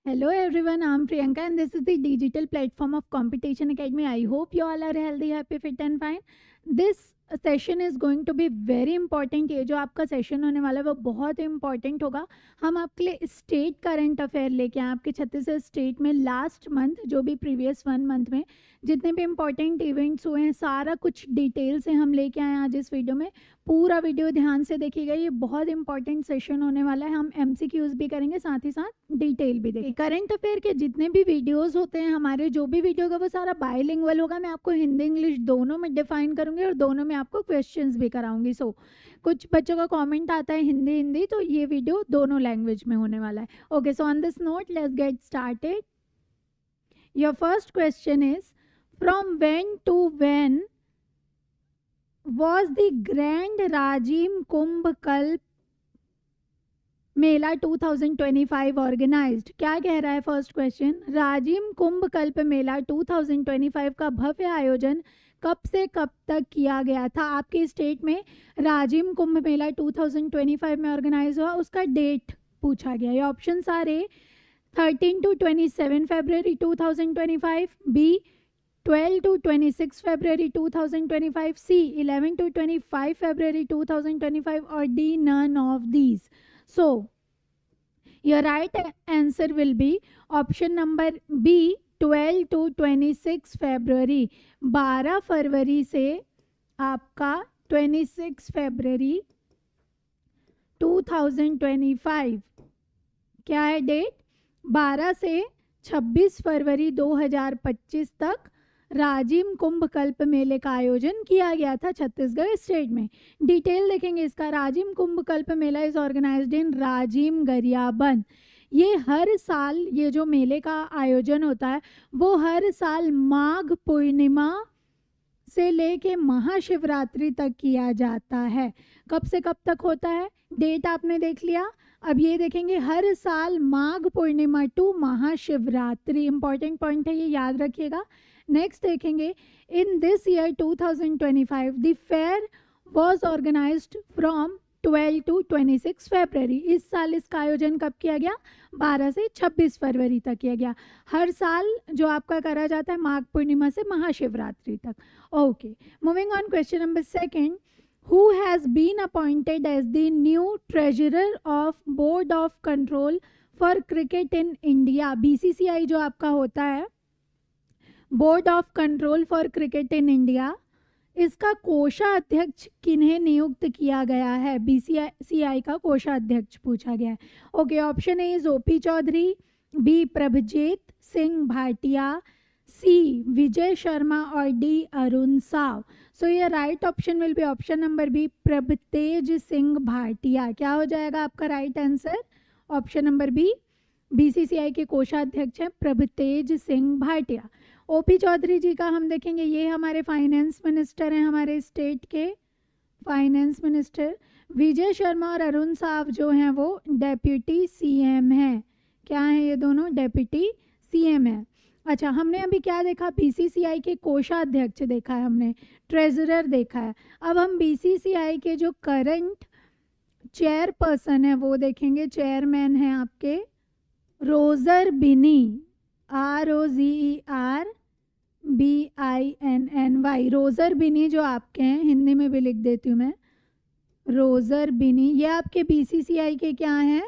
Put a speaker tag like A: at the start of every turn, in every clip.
A: Hello everyone, I'm Priyanka and this is the digital platform of Competition Academy. I hope you all are healthy, happy, fit and fine. This session is going to be very important. ये जो आपका session होने वाला है वो बहुत important होगा. हम आपके लिए स्टेट करंट अफेयर लेके आए. आपके छत्तीसगढ़ स्टेट में लास्ट मंथ जो भी प्रीवियस 1 मंथ में जितने भी इंपॉर्टेंट इवेंट्स हुए हैं सारा कुछ डिटेल से हम लेके आए हैं आज इस वीडियो में. पूरा वीडियो ध्यान से देखिएगा, ये बहुत इंपॉर्टेंट सेशन होने वाला है. हम MCQs भी करेंगे, साथ ही साथ डिटेल भी देखेंगे. करंट अफेयर के जितने भी वीडियोस होते हैं हमारे, जो भी वीडियो होगा वो सारा बायलिंगुअल होगा. मैं आपको हिंदी इंग्लिश दोनों में डिफाइन करूंगी और दोनों में आपको क्वेश्चंस भी कराऊंगी. कुछ बच्चों का कमेंट आता है हिंदी हिंदी, तो ये वीडियो दोनों लैंग्वेज में होने वाला है. Okay, so on this note let's get started. Your first question is from when to when was the Grand Rajim Kumbh Kalp Mela 2025 organised. क्या कह रहा है फर्स्ट क्वेश्चन? राजिम कुंभ कल्प मेला 2025 का भव्य आयोजन कब से कब तक किया गया था? आपके स्टेट में राजिम कुंभ मेला 2025 में ऑर्गेनाइज हुआ, उसका डेट पूछा गया. ये ऑप्शन सारे 13 to 27 February 2025, B 12 to 26 February 2025, C 11 to 25 February 2025 or D none of these. So your right answer will be option number B 12 to 26 February. 12 फरवरी से आपका 26 फरवरी 2025 क्या है डेट? 12 से 26 फरवरी 2025 तक राजिम कुंभ कल्प मेले का आयोजन किया गया था छत्तीसगढ़ स्टेट में. डिटेल देखेंगे इसका. राजिम कुंभ कल्प मेला इज ऑर्गेनाइज्ड इन राजिम गरियाबंद. ये हर साल ये जो मेले का आयोजन होता है वो हर साल माघ पूर्णिमा से लेके महाशिवरात्रि तक किया जाता है. कब से कब तक होता है? डेट आपने देख लिया. अब ये देखेंगे हर साल Magh Purnima to Mahashivratri. Important point है, ये याद रखिएगा. नेक्स्ट देखेंगे in this year 2025 the fair was organised from 12 to 26 February. इस साल इसका आयोजन कब किया गया? 12 से 26 फरवरी तक किया गया. हर साल जो आपका करा जाता है माघ पूर्णिमा से महाशिवरात्रि तक. Okay, moving on. Question number second, who has been appointed as the new treasurer of board of control for cricket in India? BCCI जो आपका होता है board of control for cricket in India, इसका कोषाध्यक्ष किन्हें नियुक्त किया गया है? BCCI का कोषाध्यक्ष पूछा गया है. Okay, option A is OP Chaudhary, B Prabhjeet Singh Bhatia, C Vijay Sharma और डी अरुण साव. सो ये right option will be option number B Prabhtej Singh Bhatia. क्या हो जाएगा आपका right answer? Option number B. BCCI के कोषाध्यक्ष हैं प्रभतेज सिंह भाटिया. OP चौधरी जी का हम देखेंगे, ये हमारे फाइनेंस मिनिस्टर हैं, हमारे स्टेट के फाइनेंस मिनिस्टर. विजय शर्मा और अरुण साव जो हैं वो डेप्यूटी CM हैं. क्या हैं ये दोनों? डेप्यूटी CM हैं. अच्छा, हमने अभी क्या देखा? BCCI के कोषाध्यक्ष देखा है हमने, ट्रेजरर देखा है. अब हम BCCI के जो करंट चेयरपर्सन है वो देखेंगे. चेयरमैन हैं आपके रोजर बिनी, ROZERBINNY. रोजर बिनी जो आपके हैं, हिंदी में भी लिख देती हूँ मैं, रोजर बिनी. ये आपके BCCI के क्या हैं?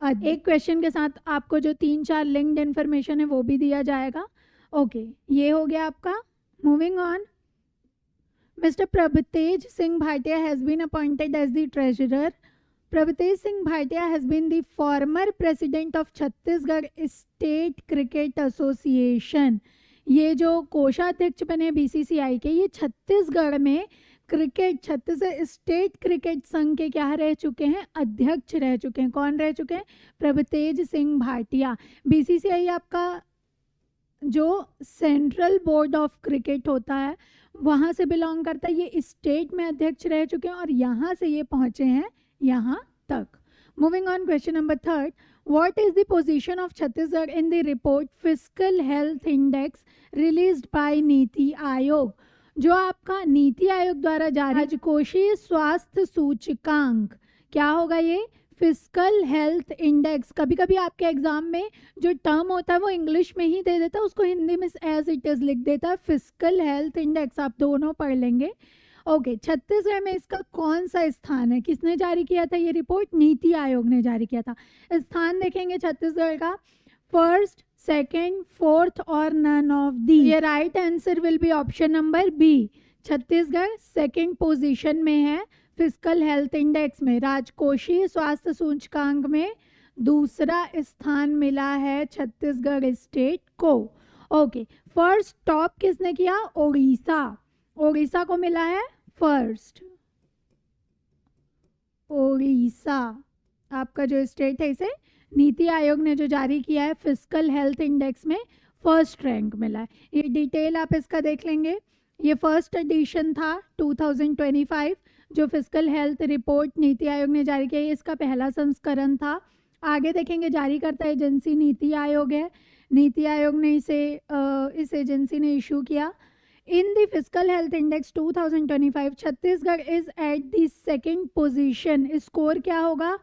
A: एक क्वेश्चन के साथ आपको जो 3-4 लिंक्ड इन्फॉर्मेशन है वो भी दिया जाएगा. ओके, ये हो गया आपका. Moving on. Mister Prabhtej Singh Bhatia has been appointed as the treasurer. Prabhtej Singh Bhatia has been the former president of Chhattisgarh state cricket association. ये जो कोषाध्यक्ष बने BCCI के, ये छत्तीसगढ़ में क्रिकेट, छत्तीसगढ़ स्टेट क्रिकेट संघ के क्या रह चुके हैं? अध्यक्ष रह चुके हैं. कौन रह चुके हैं? प्रभतेज सिंह भाटिया. BCCI आपका जो सेंट्रल बोर्ड ऑफ क्रिकेट होता है वहाँ से बिलोंग करता है. ये स्टेट में अध्यक्ष रह चुके हैं और यहाँ से ये पहुँचे हैं यहाँ तक. Moving on. Question number third, what is the position of Chhattisgarh in the report fiscal health index released by NITI Aayog? जो आपका नीति आयोग द्वारा जारी राजकोषीय स्वास्थ्य सूचकांक, क्या होगा ये? फिस्कल हेल्थ इंडेक्स, कभी कभी आपके एग्जाम में जो टर्म होता है वो इंग्लिश में ही दे देता है, उसको हिंदी में एज इट इज लिख देता है। फिस्कल हेल्थ इंडेक्स आप दोनों पढ़ लेंगे। ओके, छत्तीसगढ़ में इसका कौन सा स्थान है? किसने जारी किया था ये रिपोर्ट? नीति आयोग ने जारी किया था। स्थान देखेंगे छत्तीसगढ़ का, फर्स्ट, सेकंड, फोर्थ और नन ऑफ दी। ये right answer will be option number B. Chhattisgarh second position में है फिस्कल हेल्थ इंडेक्स में। राजकोषीय स्वास्थ्य सूचकांक में दूसरा स्थान मिला है छत्तीसगढ़ स्टेट को। ओके, फर्स्ट टॉप किसने किया? ओडिशा। ओडिशा को मिला है फर्स्ट। ओडिशा आपका जो स्टेट है, इसे नीति आयोग ने जो जारी किया है फिस्कल हेल्थ इंडेक्स में फर्स्ट रैंक मिला है। ये डिटेल आप इसका देख लेंगे। ये फर्स्ट एडिशन था 2025 जो fiscal health report NITI Aayog ने जारी किया, ये इसका पहला संस्करण था। आगे देखेंगे जारी करता एजेंसी नीति आयोग है। नीति आयोग ने इस एजेंसी ने इशू किया। In the fiscal health index 2025 Chhattisgarh is at the second position. Score क्या होगा?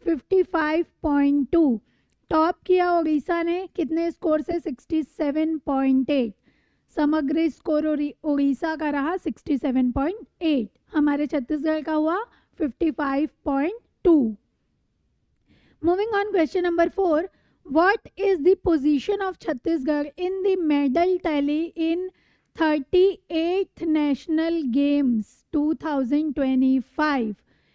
A: 55.2। टॉप किया उड़ीसा ने कितने स्कोर से? 67.8। समग्र स्कोर उड़ीसा का रहा 67.8, हमारे छत्तीसगढ़ का हुआ 55.2। Moving on, question number 4, what is the position of Chhattisgarh in the medal tally in 38th national games 2025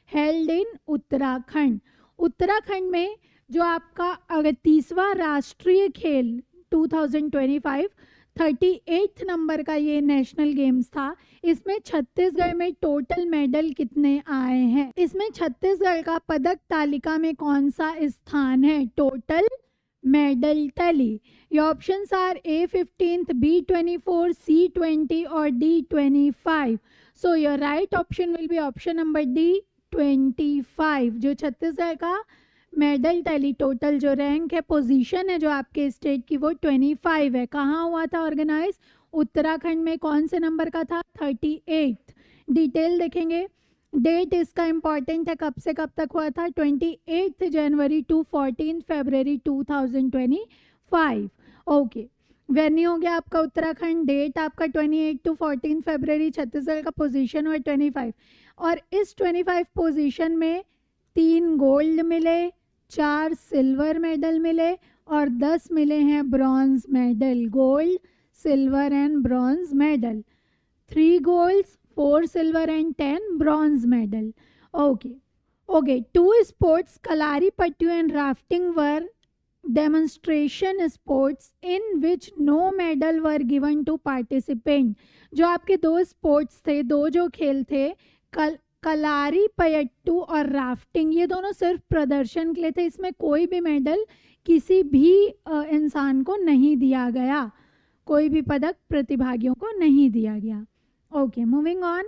A: held in Uttarakhand. Uttarakhand में जो आपका 38वां राष्ट्रीय खेल 2025 38th नंबर का ये नेशनल गेम्स था। इसमें छत्तीसगढ़ में टोटल मेडल कितने आए हैं? इसमें छत्तीसगढ़ का पदक तालिका में कौन सा स्थान है? Total medal tally. Your options are A15, B24, C20 और D25। So your right option will be option number D25। जो छत्तीसगढ़ का मेडल टैली टोटल जो रैंक है, पोजीशन है जो आपके स्टेट की, वो 25 है। कहाँ हुआ था ऑर्गेनाइज? उत्तराखंड में। कौन से नंबर का था? 38। डिटेल देखेंगे। डेट इसका इम्पॉर्टेंट है, कब से कब तक हुआ था? 28 जनवरी टू 14 फरवरी 2025। ओके, वेन्यू हो गया आपका उत्तराखंड, डेट आपका 28 टू 14 फरवरी, छत्तीसगढ़ का पोजीशन हुआ 25। और इस 25 पोजीशन में 3 गोल्ड मिले, 4 सिल्वर मेडल मिले और 10 मिले हैं bronze medal. Gold, silver and bronze medal. 3 golds, 4 silver and 10 bronze medal. Okay. 2 sports, Kalaripayattu and rafting, were demonstration sports in which no medal were given to participant. जो आपके 2 sports थे, 2 जो खेल थे, कलारीपयट्टू और राफ्टिंग, ये दोनों सिर्फ प्रदर्शन के लिए थे। इसमें कोई भी मेडल किसी भी इंसान को नहीं दिया गया, कोई भी पदक प्रतिभागियों को नहीं दिया गया। Okay, moving on.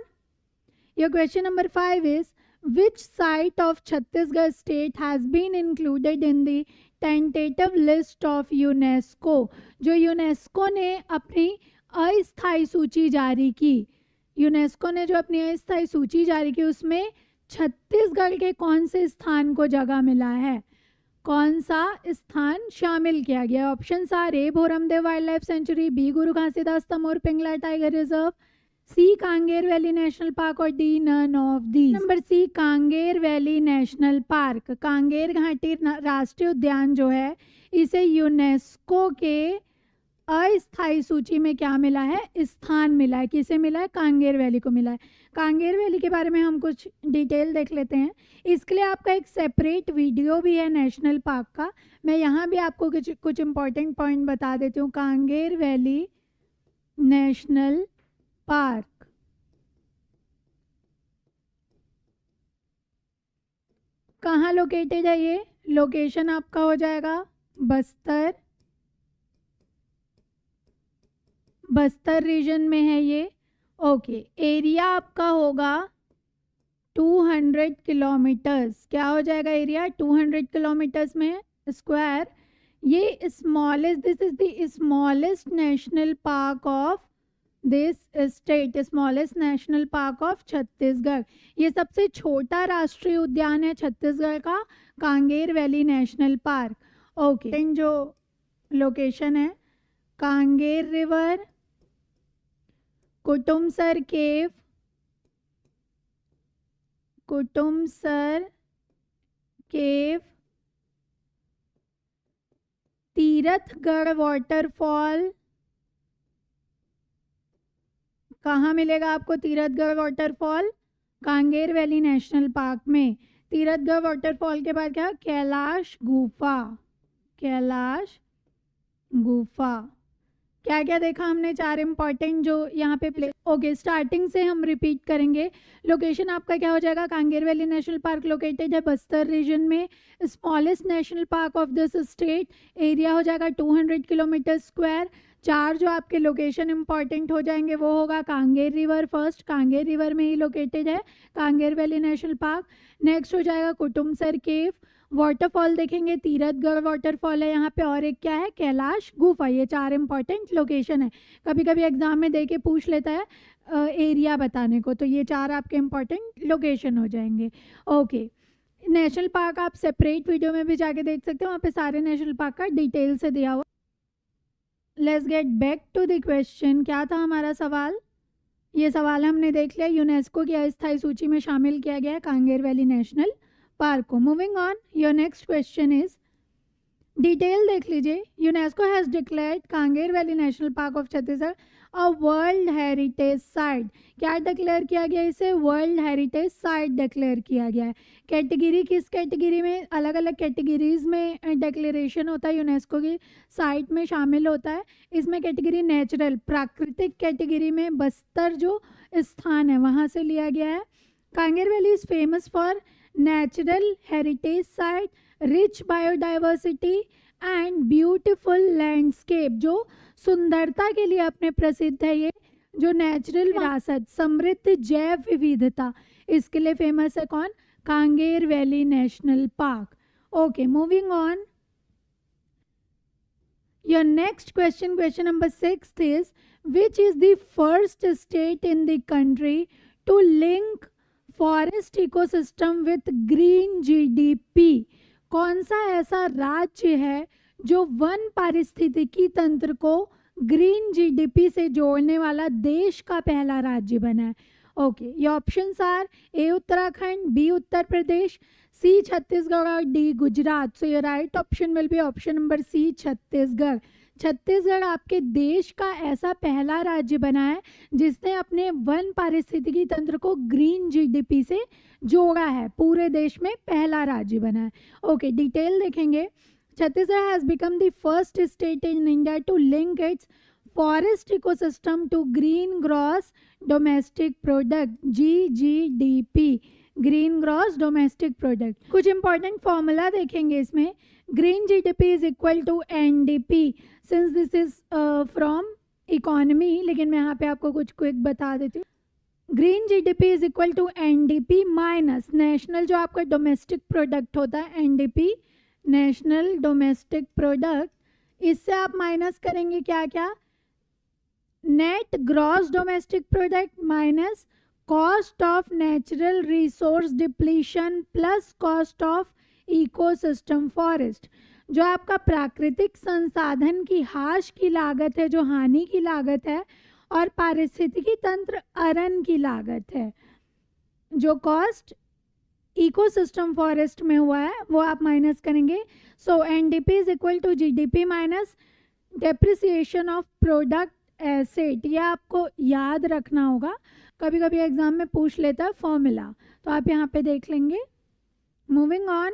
A: Your question number 5 is, which site of Chhattisgarh state has been included in the tentative list of UNESCO? जो यूनेस्को ने अपनी अस्थायी सूची जारी की, यूनेस्को ने जो अपनी अस्थायी सूची जारी की, उसमें छत्तीसगढ़ के कौन से स्थान को जगह मिला है? कौन सा स्थान शामिल किया गया? Option are A Bhoramdev wildlife sanctuary, B Guru Ghasidas Tamor Pingla tiger reserve, C Kanger valley national park और D none of the. Number C Kanger valley national park. Kanger घाटी राष्ट्रीय उद्यान जो है, इसे यूनेस्को के अस्थायी सूची में क्या मिला है? स्थान मिला है। किसे मिला है? कांगेर वैली को मिला है। कांगेर वैली के बारे में हम कुछ डिटेल देख लेते हैं। इसके लिए आपका एक सेपरेट वीडियो भी है नेशनल पार्क का, मैं यहाँ भी आपको कुछ इंपॉर्टेंट पॉइंट बता देती हूँ। कांगेर वैली नेशनल पार्क कहाँ लोकेटेड है? ये लोकेशन आपका हो जाएगा बस्तर रीजन में है ये। ओके, एरिया आपका होगा 200 किलोमीटर्स। क्या हो जाएगा एरिया? 200 किलोमीटर्स में स्क्वायर। ये smallest, this is the smallest national park of this state smallest national park of Chhattisgarh. ये सबसे छोटा राष्ट्रीय उद्यान है छत्तीसगढ़ का, Kanger valley national park. Okay, जो लोकेशन है कांगेर रिवर, कुटुमसर केव, तीरथगढ़ वाटरफॉल। कहाँ मिलेगा आपको Tirathgarh waterfall? Kanger valley national park में। तीरथगढ़ वाटरफॉल के बाद क्या? कैलाश गुफा। क्या क्या देखा हमने? 4 इंपॉर्टेंट जो यहाँ पे प्ले। ओके, स्टार्टिंग से हम रिपीट करेंगे। लोकेशन आपका क्या हो जाएगा? Kanger valley national park located है बस्तर रीजन में, smallest national park of this state. Area हो जाएगा 200 किलोमीटर स्क्वायर। 4 जो आपके लोकेशन इंपॉर्टेंट हो जाएंगे वो होगा Kanger river first, Kanger river में ही लोकेटेड है Kanger valley national park. Next हो जाएगा कुटुमसर केव। वाटरफॉल देखेंगे, तीरथगढ़ वाटरफॉल है यहाँ पे, और एक क्या है? कैलाश गुफा। ये 4 इंपॉर्टेंट लोकेशन है। कभी कभी एग्जाम में दे के पूछ लेता है एरिया बताने को, तो ये 4 आपके इंपॉर्टेंट लोकेशन हो जाएंगे। ओके, नेशनल पार्क आप सेपरेट वीडियो में भी जाके देख सकते हो, वहाँ पे सारे नेशनल पार्क का डिटेल से दिया हुआ। Let's get back to the question. क्या था हमारा सवाल? ये सवाल हमने देख लिया। यूनेस्को की अस्थायी सूची में शामिल किया गया है कांगेर वैली नेशनल पार्क को। Moving on, your next question is, detail देख लीजिए। UNESCO has declared Kanger valley national park of Chhattisgarh a world heritage site. क्या डिक्लेयर किया गया? इसे वर्ल्ड हेरिटेज साइट डिक्लेयर किया गया है। कैटेगरी किस कैटेगरी में? अलग अलग कैटेगरीज में डिक्लेरेशन होता है, यूनेस्को की साइट में शामिल होता है। इसमें कैटेगरी नेचुरल, प्राकृतिक कैटेगरी में बस्तर जो स्थान है वहाँ से लिया गया है। Kanger valley is famous for natural heritage site, rich biodiversity and beautiful landscape. जो सुंदरता के लिए अपने प्रसिद्ध है, ये जो नेचुरल विरासत, समृद्ध जैव विविधता, इसके लिए फेमस है कौन? Kanger valley national park. Okay, moving on, your next question, question number 6 is, which is the first state in the country to link forest ecosystem with green GDP? कौन सा ऐसा राज्य है जो वन पारिस्थितिकी तंत्र को ग्रीन जीडीपी से जोड़ने वाला देश का पहला राज्य बना है? ओके, ये options are A Uttarakhand, B Uttar Pradesh, C Chhattisgarh और D Gujarat. So your right option will be option number C, Chhattisgarh. Chhattisgarh आपके देश का ऐसा पहला राज्य बना है जिसने अपने वन पारिस्थितिकी तंत्र को ग्रीन जीडीपी से जोड़ा है, पूरे देश में पहला राज्य बना है। ओके, डिटेल देखेंगे। Chhattisgarh has become the first state in India to link its forest ecosystem to green gross domestic product, GGDP, green gross domestic product. कुछ इंपॉर्टेंट फॉर्मूला देखेंगे इसमें। Green GDP is equal to NDP, since this is from economy, लेकिन मैं यहाँ पे आपको कुछ quick बता देती हूँ। Green GDP is equal to NDP minus national जो आपका डोमेस्टिक प्रोडक्ट होता है, एनडीपी नेशनल डोमेस्टिक प्रोडक्ट, इससे आप माइनस करेंगे क्या क्या? Net gross domestic product minus cost of natural resource depletion plus cost of ecosystem forest. जो आपका प्राकृतिक संसाधन की हाश की लागत है, जो हानि की लागत है, और पारिस्थितिकी तंत्र अरन की लागत है, जो कॉस्ट इकोसिस्टम फॉरेस्ट में हुआ है वो आप माइनस करेंगे। So NDP is equal to GDP minus depreciation of product asset. ये आपको याद रखना होगा, कभी कभी एग्जाम में पूछ लेता है फॉर्मूला, तो आप यहाँ पे देख लेंगे। Moving on,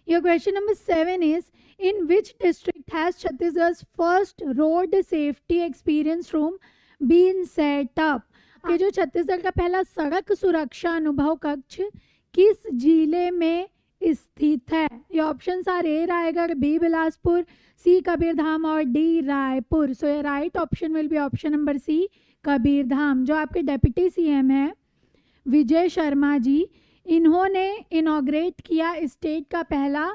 A: your question number 7 is, in which district has Chhattisgarh first road safety experience room been set up? ये जो छत्तीसगढ़ का पहला सड़क सुरक्षा अनुभव कक्ष किस जिले में स्थित है? ये options are A Raigarh, B Bilaspur, C Kabirdham और D Raipur. So right option will be option number C, Kabirdham. जो आपके डेप्यूटी सीएम है विजय शर्मा जी, इन्होंने इनॉग्रेट किया स्टेट का पहला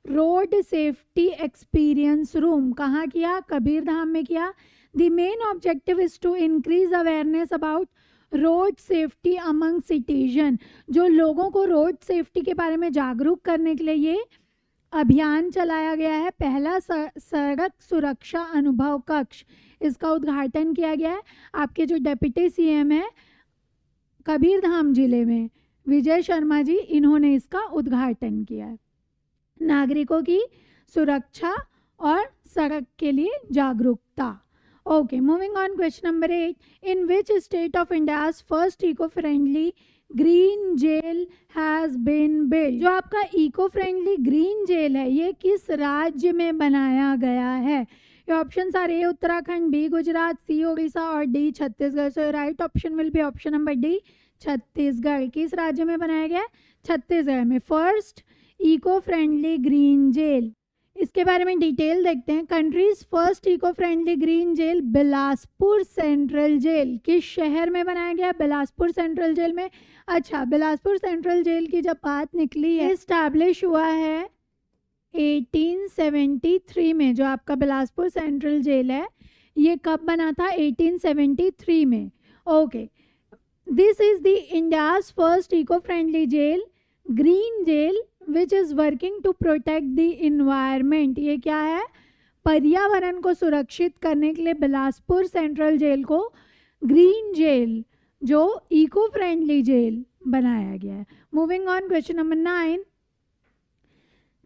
A: रोड सेफ्टी एक्सपीरियंस रूम। कहाँ किया? कबीरधाम में किया। The main objective is to increase awareness about road safety among citizen. जो लोगों को रोड सेफ्टी के बारे में जागरूक करने के लिए ये अभियान चलाया गया है। पहला सड़क सुरक्षा अनुभव कक्ष, इसका उद्घाटन किया गया है। आपके जो डिप्टी सीएम है कबीरधाम जिले में, विजय शर्मा जी, इन्होंने इसका उद्घाटन किया है। नागरिकों की सुरक्षा और सड़क के लिए जागरूकता। Okay, moving on, question number 8, in which state of India's first eco friendly green jail has been build. जो आपका इको फ्रेंडली ग्रीन जेल है ये किस राज्य में बनाया गया है? ये option are A Uttarakhand, B Gujarat, C Odisha और D Chhattisgarh. So right option will be option number D, Chhattisgarh. किस राज्य में बनाया गया? छत्तीसगढ़ में first eco friendly green jail. इसके बारे में डिटेल देखते हैं। Countries first eco friendly green jail Bilaspur central jail. किस शहर में बनाया गया? बिलासपुर सेंट्रल जेल में। अच्छा, बिलासपुर सेंट्रल जेल की जब बात निकली है, इस्टेब्लिश हुआ है 1873 में। जो आपका बिलासपुर सेंट्रल जेल है ये कब बना था? 1873 में। Okay, this is the India's first eco friendly jail, green jail which is working to protect the environment. ये क्या है? पर्यावरण को सुरक्षित करने के लिए बिलासपुर सेंट्रल जेल को ग्रीन जेल, जो इको फ्रेंडली जेल बनाया गया है। Moving on, question number 9,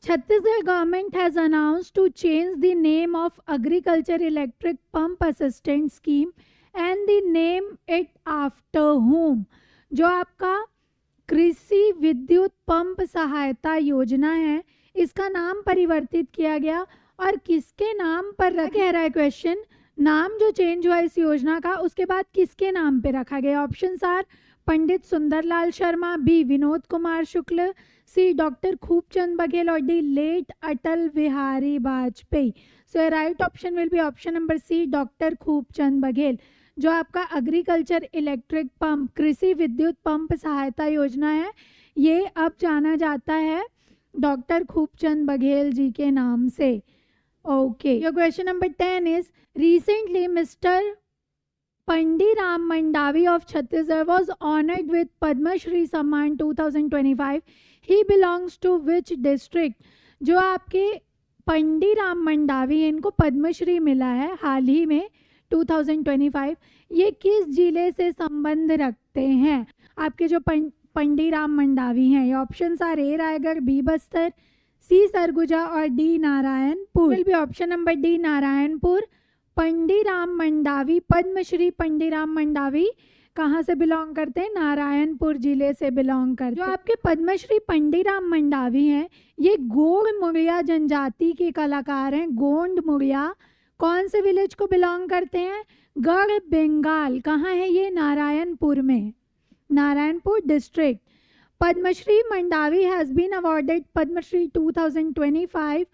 A: Chhattisgarh government has announced to change the name of agriculture electric pump assistant scheme and the name it after home. जो आपका कृषि विद्युत पंप सहायता योजना है इसका नाम परिवर्तित किया गया और किसके नाम पर रखा रहा है? क्वेश्चन, नाम जो चेंज हुआ इस योजना का उसके बाद किसके नाम पे रखा गया? Option are Pandit Sundarlal Sharma, B Vinod Kumar Shukla, C doctor Khubchand Baghel और D late Atal Bihari Vajpayee. So right option will be option number C, doctor Khubchand Baghel. जो आपका एग्रीकल्चर इलेक्ट्रिक पंप, कृषि विद्युत पंप सहायता योजना है, ये अब जाना जाता है डॉक्टर खूबचंद बघेल जी के नाम से। Okay, your question number 10 is recently mister Pandiram Mandavi of Chhattisgarh was honoured with Padmashri सम्मान 2025। He belongs to which district? जो आपके पंडीराम मंडावी हैं इनको पद्मश्री मिला है हाल ही में 2025। ये किस जिले से संबंध रखते हैं? आपके जो पंडीराम मंडावी हैं, ये option are A Raigarh, B Bastar, C Surguja और D Narayanpur. Will be option number D, Narayanpur. Pandiram Mandavi, Padma Shri Pandiram Mandavi कहाँ से बिलोंग करते हैं? नारायणपुर जिले से बिलोंग करते हैं। जो आपके पद्मश्री पंडीराम मंडावी हैं ये गोंड मुड़िया जनजाति के कलाकार हैं। गोंड मुड़िया कौन से विलेज को बिलोंग करते हैं? गढ़ बंगाल। कहाँ है ये? नारायणपुर में, Narayanpur district. Padmashri Mandavi has been awarded Padmashri 2025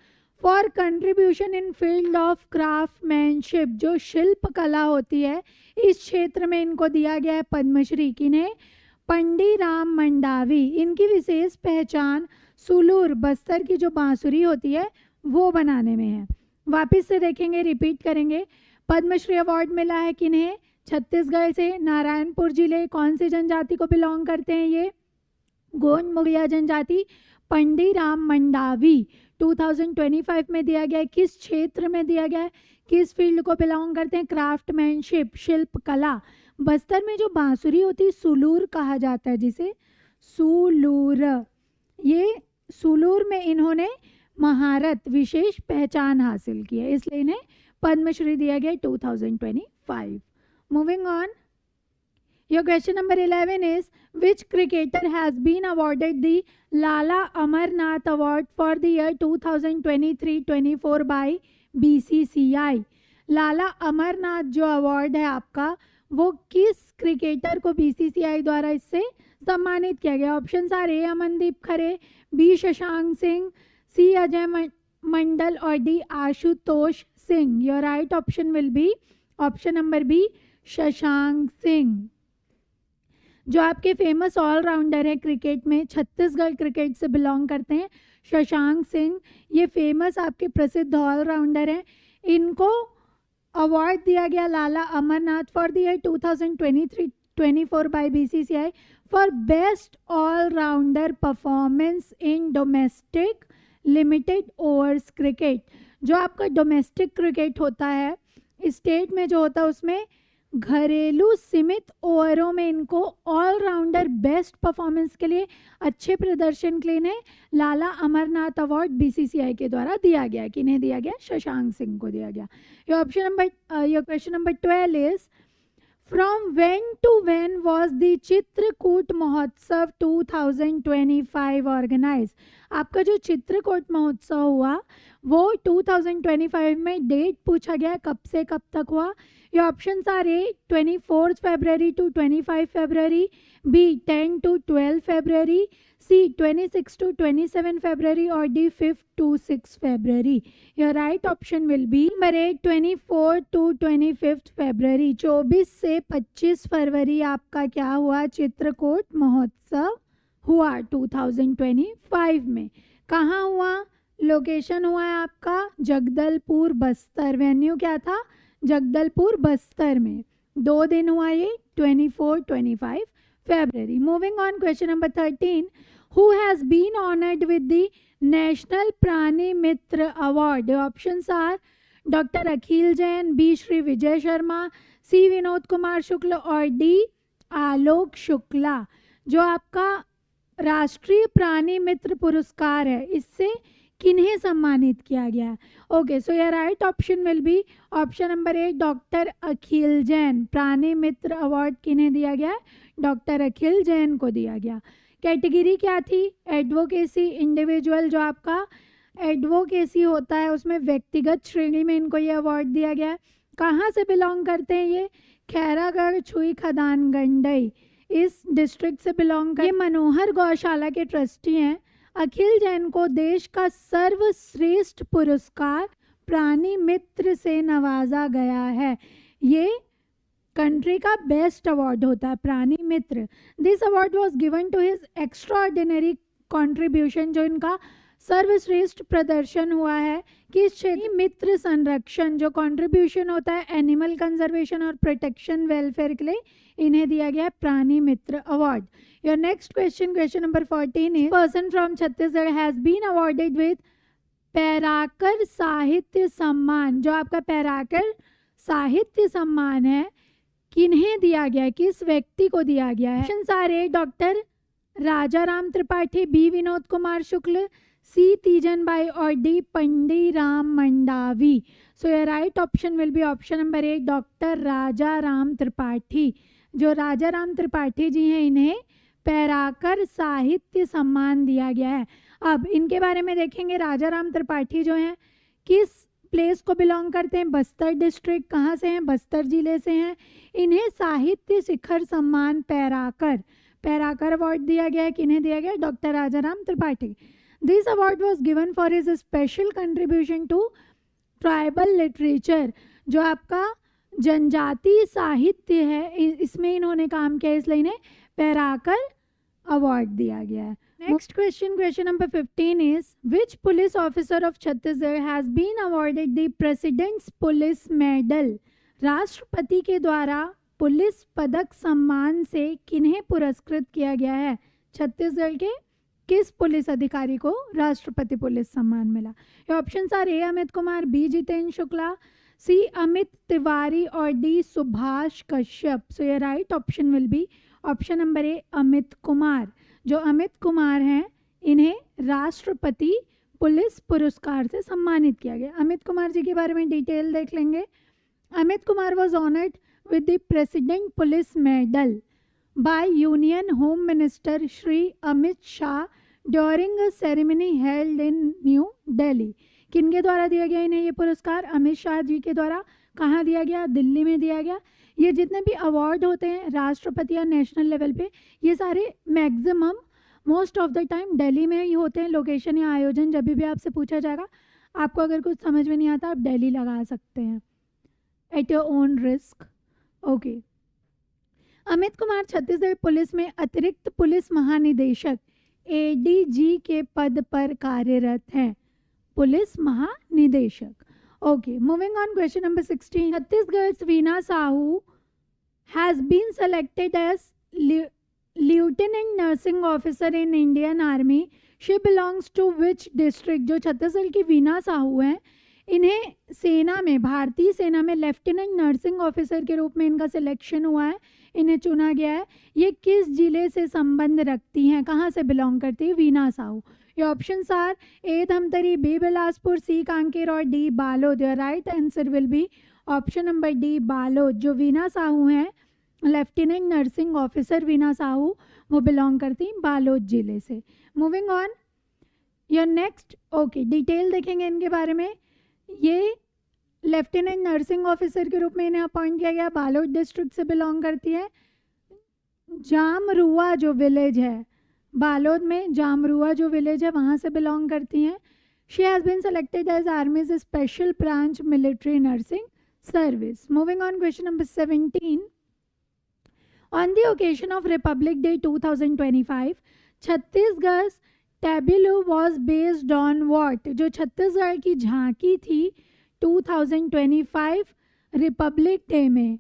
A: for contribution in field of craftsmanship. जो शिल्प कला होती है इस क्षेत्र में इनको दिया गया है पद्मश्री। किन्हें? पंडीराम मंडावी। इनकी विशेष पहचान सुलूर, बस्तर की जो बांसुरी होती है वो बनाने में है। वापिस से देखेंगे, रिपीट करेंगे। पद्मश्री अवार्ड मिला है किन्हें? छत्तीसगढ़ से। नारायणपुर जिले कौन सी जनजाति को बिलोंग करते हैं? ये गोंड मुड़िया जनजाति। पंडीराम मंडावी 2025 में दिया गया है। किस क्षेत्र में दिया गया है? किस फील्ड को बिलोंग करते हैं? क्राफ्टमैनशिप, शिल्प कला। बस्तर में जो बांसुरी होती है सुलूर कहा जाता है, जिसे सुलूर। ये सुलूर में इन्होंने महारत, विशेष पहचान हासिल की है, इसलिए इन्हें पद्मश्री दिया गया 2025। Moving on, your question number 11 is which cricketer has been awarded the Lala Amarnath award for the year 2023-24 by BCCI। Lala Amarnath जो अवार्ड है आपका वो किस क्रिकेटर को BCCI द्वारा इससे सम्मानित किया गया? Option are A Amandeep Khare, B Shashank Singh, C Ajay Mandal और D Ashutosh Singh. Your right option will be option number B, Shashank Singh. जो आपके फेमस ऑलराउंडर है क्रिकेट में, छत्तीसगढ़ क्रिकेट से बिलोंग करते हैं, शशांक सिंह। ये फेमस आपके प्रसिद्ध ऑलराउंडर हैं। इनको अवार्ड दिया गया Lala Amarnath for the year 2023-24 by BCCI for best allrounder performance in domestic limited overs cricket. जो आपका डोमेस्टिक क्रिकेट होता है स्टेट में जो होता है उसमें घरेलू सीमित ओवरों में इनको ऑलराउंडर बेस्ट परफॉर्मेंस के लिए अच्छे प्रदर्शन के लिए लाला अमरनाथ अवार्ड बीसीसीआई के द्वारा दिया गया। किन्हें दिया गया? शशांक सिंह को दिया गया। Your question number 12 is from when to when was the Chitrakoot Mahotsav 2025 organise. आपका जो चित्रकूट महोत्सव हुआ वो 2025 में डेट पूछा गया, कब से कब तक हुआ। Your options are A 24th February to 25 February, B 10 to 12 February, C 26 to 27 February or D 5 to 6 February. Your right option will be number A 24 to 25 February. 24 से 25 फरवरी आपका क्या हुआ? चित्रकूट महोत्सव हुआ 2025 में। कहाँ हुआ? लोकेशन हुआ है आपका जगदलपुर बस्तर। वेन्यू क्या था? जगदलपुर बस्तर में। 2 दिन हुआ ये 24-25 February. Moving on, question number 13. Who has been honored with the National Prani Mitra Award? The options are Dr. Akhil Jain, B. Shri Vijay Sharma, C. Vinod Kumar Shukla और D. आलोक शुक्ला। जो आपका राष्ट्रीय प्राणी मित्र पुरस्कार है इससे किन्हें सम्मानित किया गया है? Okay, so your right option will be option number 8 doctor Akhil Jain. Prani Mitra award किन्हें दिया गया? डॉक्टर अखिल जैन को दिया गया। कैटेगरी क्या थी? Advocacy individual. जो आपका एडवोकेसी होता है उसमें व्यक्तिगत श्रेणी में इनको ये अवार्ड दिया गया है। कहाँ से बिलोंग करते हैं ये? खैरागढ़ छुई खदान गंडई इस डिस्ट्रिक्ट से बिलोंग कर। ये मनोहर गौशाला के ट्रस्टी हैं। अखिल जैन को देश का सर्वश्रेष्ठ पुरस्कार प्राणी मित्र से नवाजा गया है। ये कंट्री का बेस्ट अवार्ड होता है Prani Mitra. This award was given to his extraordinary contribution. जो इनका सर्वश्रेष्ठ प्रदर्शन हुआ है कि क्षेत्रीय मित्र संरक्षण जो कंट्रीब्यूशन होता है एनिमल कंजर्वेशन और प्रोटेक्शन वेलफेयर के लिए, इन्हें दिया गया प्राणी मित्र award. Your next question, question number 14 is person from Chhattisgarh has been awarded with पैराकर साहित्य सम्मान। जो आपका पैराकर साहित्य सम्मान है किन्हें दिया गया है? किस व्यक्ति को दिया गया है? Options are A doctor Rajaram Tripathi, B Vinod Kumar Shukla, C Teejan Bai और D Pandi Ram Mandavi. So your right option will be option number 8 doctor Rajaram Tripathi. जो राजाराम त्रिपाठी जी हैं इन्हें पैराकर साहित्य सम्मान दिया गया है। अब इनके बारे में देखेंगे। राजाराम त्रिपाठी जो हैं किस प्लेस को बिलोंग करते हैं? बस्तर डिस्ट्रिक्ट। कहाँ से हैं? बस्तर जिले से हैं। इन्हें साहित्य शिखर सम्मान पैराकर अवार्ड दिया गया है। किन्हें दिया गया? Doctor Rajaram Tripathi. This award was given for his special contribution to tribal literature. जो आपका जनजातीय साहित्य है इसमें इन्होंने काम किया, इसलिए इन्हें पैराकर अवार्ड दिया गया है। Next question, question number 15 is which police officer of Chhattisgarh has been awarded the president's police medal. राष्ट्रपति के द्वारा पुलिस पदक सम्मान से किन्हें पुरस्कृत किया गया है? छत्तीसगढ़ के किस पुलिस अधिकारी को राष्ट्रपति पुलिस सम्मान मिला? ये options are A Amit Kumar, B Jitendra Shukla, C Amit Tiwari और डी सुभाष कश्यप। सो ये right option will be option number A Amit Kumar. जो अमित कुमार हैं इन्हें राष्ट्रपति पुलिस पुरस्कार से सम्मानित किया गया। अमित कुमार जी के बारे में डिटेल देख लेंगे। Amit Kumar was honoured with the president police medal by Union Home Minister Shri Amit Shah during a ceremony held in New Delhi. किनके द्वारा दिया गया इन्हें ये पुरस्कार? अमित शाह जी के द्वारा। कहाँ दिया गया? दिल्ली में दिया गया। ये जितने भी अवार्ड होते हैं राष्ट्रपति या नेशनल लेवल पे ये सारे maximum most of the time Delhi में ही होते हैं। लोकेशन या आयोजन जब भी आपसे पूछा जाएगा, आपको अगर कुछ समझ में नहीं आता आप दिल्ली लगा सकते हैं at your own risk. Okay, Amit Kumar Chhattisgarh police में अतिरिक्त पुलिस महानिदेशक एडीजी के पद पर कार्यरत हैं। पुलिस महानिदेशक। Okay, moving on, question number 16. Chhattisgarh's Veena Sahu has been selected as Lieutenant Nursing Officer in Indian Army. She belongs to which district? जो छत्तीसगढ़ की वीना साहू हैं, इन्हें सेना में, भारतीय सेना में लेफ्टिनेंट नर्सिंग ऑफिसर के रूप में इनका सिलेक्शन हुआ है, इन्हें चुना गया है। ये किस जिले से संबंध रखती हैं, कहाँ से बिलोंग करती है Veena Sahu? Your options are A. Dhamtari, B. Bilaspur, C. Kanker और D. Balod. Your right answer will be option number D. Balod. जो वीना साहू हैं, lieutenant nursing officer Veena Sahu, वो बिलोंग करती हैं बालोद जिले से। Moving on, your next, okay, detail देखेंगे इनके बारे में। ये लेफ्टिनेंट नर्सिंग ऑफिसर के रूप में इन्हें अपॉइंट किया गया, बालोद डिस्ट्रिक्ट से बिलोंग करती है। जामरुआ जो विलेज है, बालोद में जामरुआ जो विलेज है, वहाँ से बिलोंग करती हैं। She has been selected as army's special branch military nursing service. Moving on, question number 17. On the occasion of Republic Day 2025, Chhattisgarh tableau was based on what? जो छत्तीसगढ़ की झांकी थी 2025 रिपब्लिक डे में,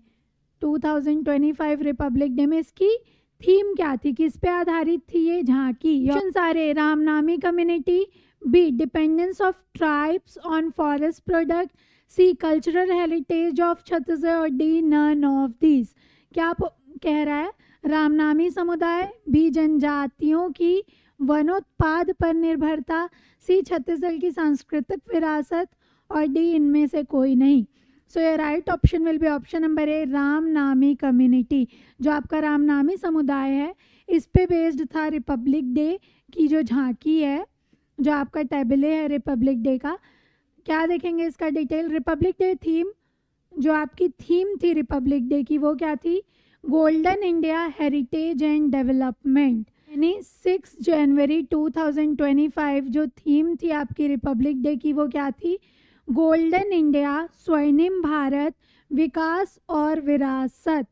A: 2025 रिपब्लिक डे में इसकी theme क्या थी, किस पे आधारित थी ये झांकी? ऑप्शन सारे Ramnami community, B dependence of tribes on forest product, C cultural heritage of Chhattisgarh और डी नन ऑफ दीज। क्या कह रहा है? रामनामी समुदाय, बी जनजातियों की वनोत्पाद पर निर्भरता, सी छत्तीसगढ़ की सांस्कृतिक विरासत और डी इनमें से कोई नहीं। So your right option will be option number A, Ramnami community. जो आपका रामनामी समुदाय है, इस पे बेस्ड था रिपब्लिक डे की जो झांकी है, जो आपका टेबले है रिपब्लिक डे का। क्या देखेंगे इसका डिटेल? रिपब्लिक डे थीम, जो आपकी थीम थी रिपब्लिक डे की, वो क्या थी? Golden India heritage and development. यानी 6 जनवरी 2025 जो थीम थी आपकी रिपब्लिक डे की, वो क्या थी? गोल्डन इंडिया, स्वर्णिम भारत, विकास और विरासत,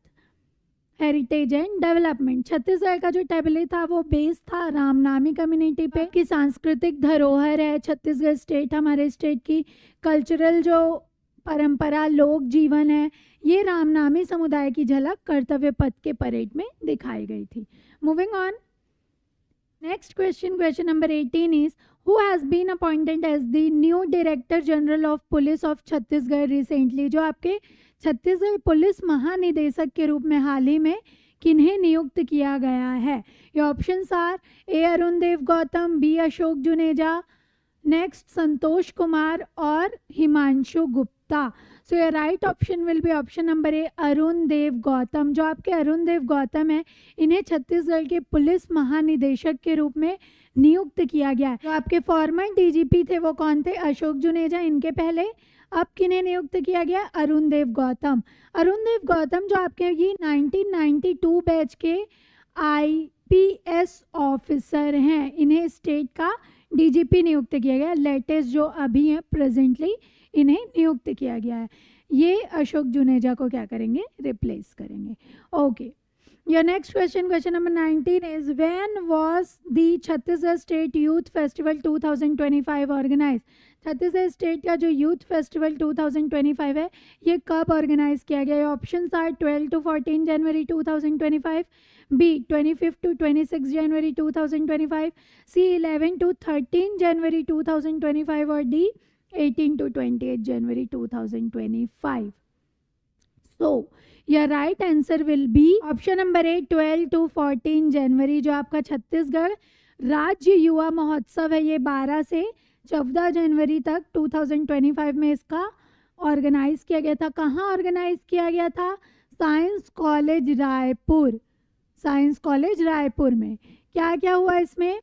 A: हेरिटेज एंड डेवलपमेंट। छत्तीसगढ़ का जो टेबले था वो बेस था रामनामी कम्युनिटी पे, की सांस्कृतिक धरोहर है छत्तीसगढ़ स्टेट, हमारे स्टेट की कल्चरल जो परंपरा, लोक जीवन है, ये रामनामी समुदाय की झलक कर्तव्य पथ के परेड में दिखाई गई थी। Moving on, next question, question number 18 is who has been appointed as the new director general of police of Chhattisgarh recently. जो आपके छत्तीसगढ़ पुलिस महानिदेशक के रूप में हाल ही में किन्हें नियुक्त किया गया है? ये options are A Arun Dev Gautam, B Ashok Juneja, next Santosh Kumar और Himanshu Gupta. So your right option will be option number A, Arun Dev Gautam. जो आपके अरुण देव गौतम है, इन्हें छत्तीसगढ़ के पुलिस महानिदेशक के रूप में नियुक्त किया गया है। जो आपके फॉर्मर डीजीपी थे वो कौन थे? अशोक जुनेजा, इनके पहले। अब किन्हें नियुक्त किया गया? अरुण देव गौतम। अरुण देव गौतम जो आपके ये 1992 बैच के IPS ऑफिसर हैं, इन्हें स्टेट का डीजीपी नियुक्त किया गया। लेटेस्ट जो अभी हैं प्रेजेंटली, इन्हें नियुक्त किया गया है। ये अशोक जुनेजा को क्या करेंगे? रिप्लेस करेंगे। Okay, your next question, question number 19 is when was the Chhattisgarh state youth festival 2025 organise. Chhattisgarh state का जो यूथ फेस्टिवल 2025 है, ये कब ऑर्गेनाइज किया गया? Options are 12 to 14 January 2025, B 25 to 26 January 2025, C 11 to 13 January 2025 और D 18 to 28 January 2025. So your right answer will be option number A, 12 to 14 जनवरी। जो आपका छत्तीसगढ़ राज्य युवा महोत्सव है, ये 12 से 14 जनवरी तक 2025 में इसका ऑर्गेनाइज किया गया था। कहाँ ऑर्गेनाइज किया गया था? Science college Raipur, science college Raipur में। क्या क्या हुआ इसमें?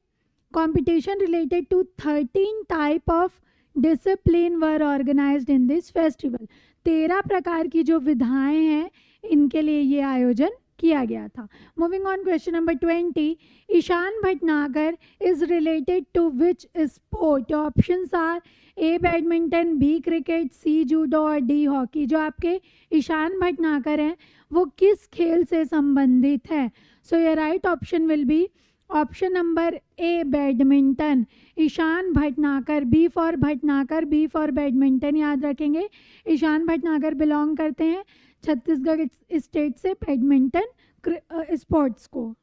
A: Competition related to 13 type of discipline were organised in this festival. 13 प्रकार की जो विधाएं हैं, इनके लिए ये आयोजन किया गया था। Moving on, question number 20, Ishan Bhatnagar is related to which sport? Options are A badminton, B cricket, C judo और डी हॉकी। जो आपके ईशान भटनागर हैं, वो किस खेल से संबंधित है? So your right option will be option number A badminton, Ishan Bhatnagar, B for Bhatnagar, B for badminton याद रखेंगे। ईशान भटनागर बिलोंग करते हैं छत्तीसगढ़ स्टेट से बैडमिंटन स्पोर्ट्स को।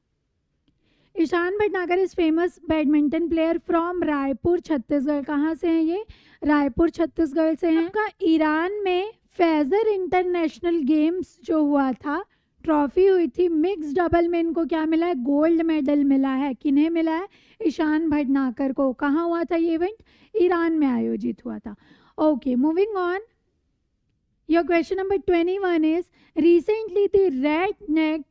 A: Ishan Bhatnagar is famous badminton player from Raipur Chhattisgarh. कहाँ से हैं ये? रायपुर छत्तीसगढ़ से हैं। का ईरान में फैजर इंटरनेशनल गेम्स जो हुआ था, ट्रॉफी हुई थी, मिक्स डबल में इनको क्या मिला है? गोल्ड मेडल मिला है। किन्हें मिला है? ईशान भटनागर को। कहाँ हुआ था ये इवेंट? ईरान में आयोजित हुआ था। Okay, moving on. Your question number 21 is recently the red necked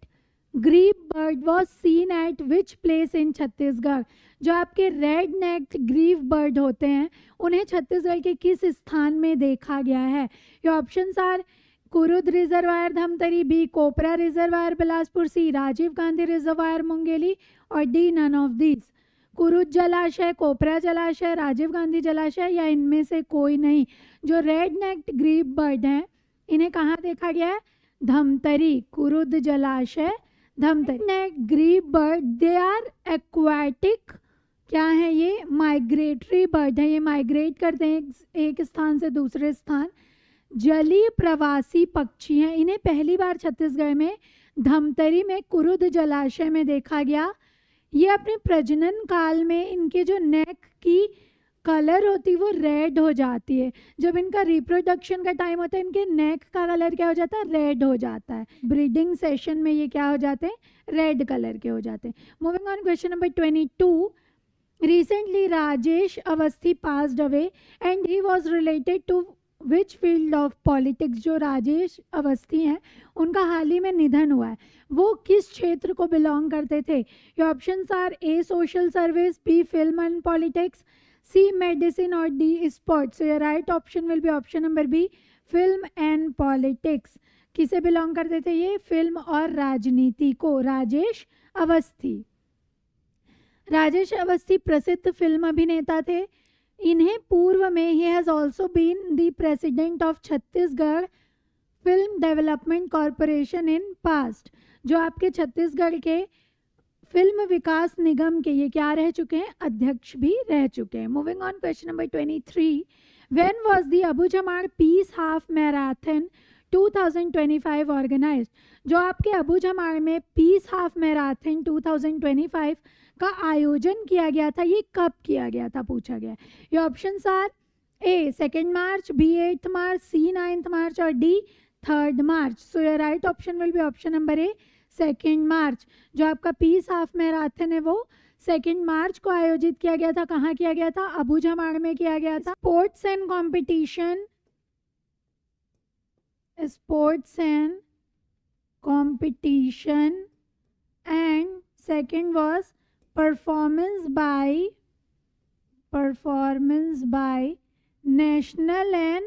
A: grebe bird was seen at which place in Chhattisgarh. जो आपके रेड नेक्ड ग्रीव बर्ड होते हैं उन्हें छत्तीसगढ़ के किस स्थान में देखा गया है? ये options are Kurud reservoir Dhamtari, B Kopra reservoir Bilaspur, C Rajiv Gandhi reservoir Mungeli और D none of these. Kurud जलाशय, कोपरा जलाशय, राजीव गांधी जलाशय या इनमें से कोई नहीं। जो रेड नेक्ड ग्रीव बर्ड हैं इन्हें कहाँ देखा गया है? धमतरी, कुरुद जलाशय Dhamtari. Grebe bird they are aquatic, क्या है ये? माइग्रेटरी बर्ड है, ये माइग्रेट करते हैं एक स्थान से दूसरे स्थान। जलीय प्रवासी पक्षी हैं। इन्हें पहली बार छत्तीसगढ़ में धमतरी में कुरुद जलाशय में देखा गया। ये अपने प्रजनन काल में इनके जो नेक की कलर होती है वो रेड हो जाती है। जब इनका रिप्रोडक्शन का टाइम होता है इनके नेक का कलर क्या हो जाता है? रेड हो जाता है। ब्रीडिंग सेशन में ये क्या हो जाते हैं? रेड कलर के हो जाते हैं। Moving on, question number 22। Recently Rajesh Awasthi passed away and he was related to which field of politics. जो राजेश अवस्थी हैं उनका हाल ही में निधन हुआ है, वो किस क्षेत्र को बिलोंग करते थे? ये options are A social service, B film and politics, C medicine or D sports. So your right option will be option number B, film and politics. किसे बिलोंग करते थे ये? फिल्म और राजनीति को। राजेश अवस्थी। राजेश अवस्थी प्रसिद्ध फिल्म अभिनेता थे। इन्हें पूर्व में he has also been the president of Chhattisgarh film development corporation in past. जो आपके छत्तीसगढ़ के फिल्म विकास निगम के ये क्या रह चुके हैं? अध्यक्ष भी रह चुके हैं। Moving on, question number 23। When was the Abujhmarh peace half marathon 2025 organised. जो आपके अबूझमाड़ में पीस हाफ मैराथन 2025 का आयोजन किया गया था, ये कब किया गया था पूछा गया। ये options are A 2 March, B 8 March, C 9 March और D 3 March. So your right option will be option number A 2 March. जो आपका पीस हाफ मैराथन है वो 2 मार्च को आयोजित किया गया था। कहाँ किया गया था? अबूझमाड़ में किया गया था। Sports and competition and second was performance by national and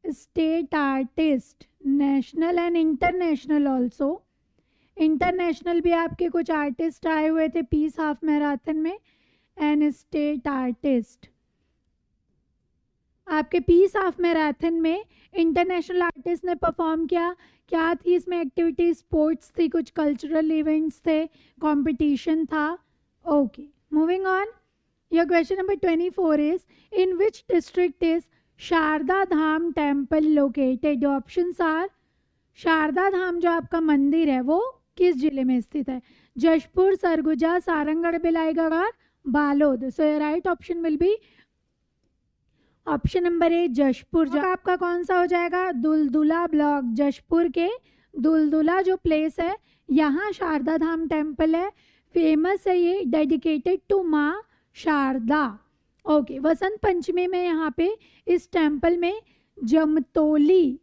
A: state artist, national and international also. International भी आपके कुछ आर्टिस्ट आए हुए थे पीस हाफ मैराथन में एंड स्टेट आर्टिस्ट। आपके पीस हाफ मैराथन में इंटरनेशनल आर्टिस्ट ने परफॉर्म किया। क्या थी इसमें एक्टिविटी? स्पोर्ट्स थी, कुछ कल्चरल इवेंट्स थे, कंपटीशन था। Okay, moving on. Your question number 24 is in which district is Sharda Dham temple located. Options are Sharda Dham जो आपका मंदिर है वो किस जिले में स्थित है? जशपुर, सरगुजा, सारंगढ़, बिलाईगढ़ और बालोद। सो your right option will be option number ए जशपुर। जो आपका कौन सा हो जाएगा? दुलदुला ब्लॉक। जशपुर के दुलदुला जो प्लेस है यहाँ शारदा धाम टेम्पल है, फेमस है ये, डेडिकेटेड टू माँ शारदा। ओके, वसंत पंचमी में यहाँ पे इस टेम्पल में जमतोली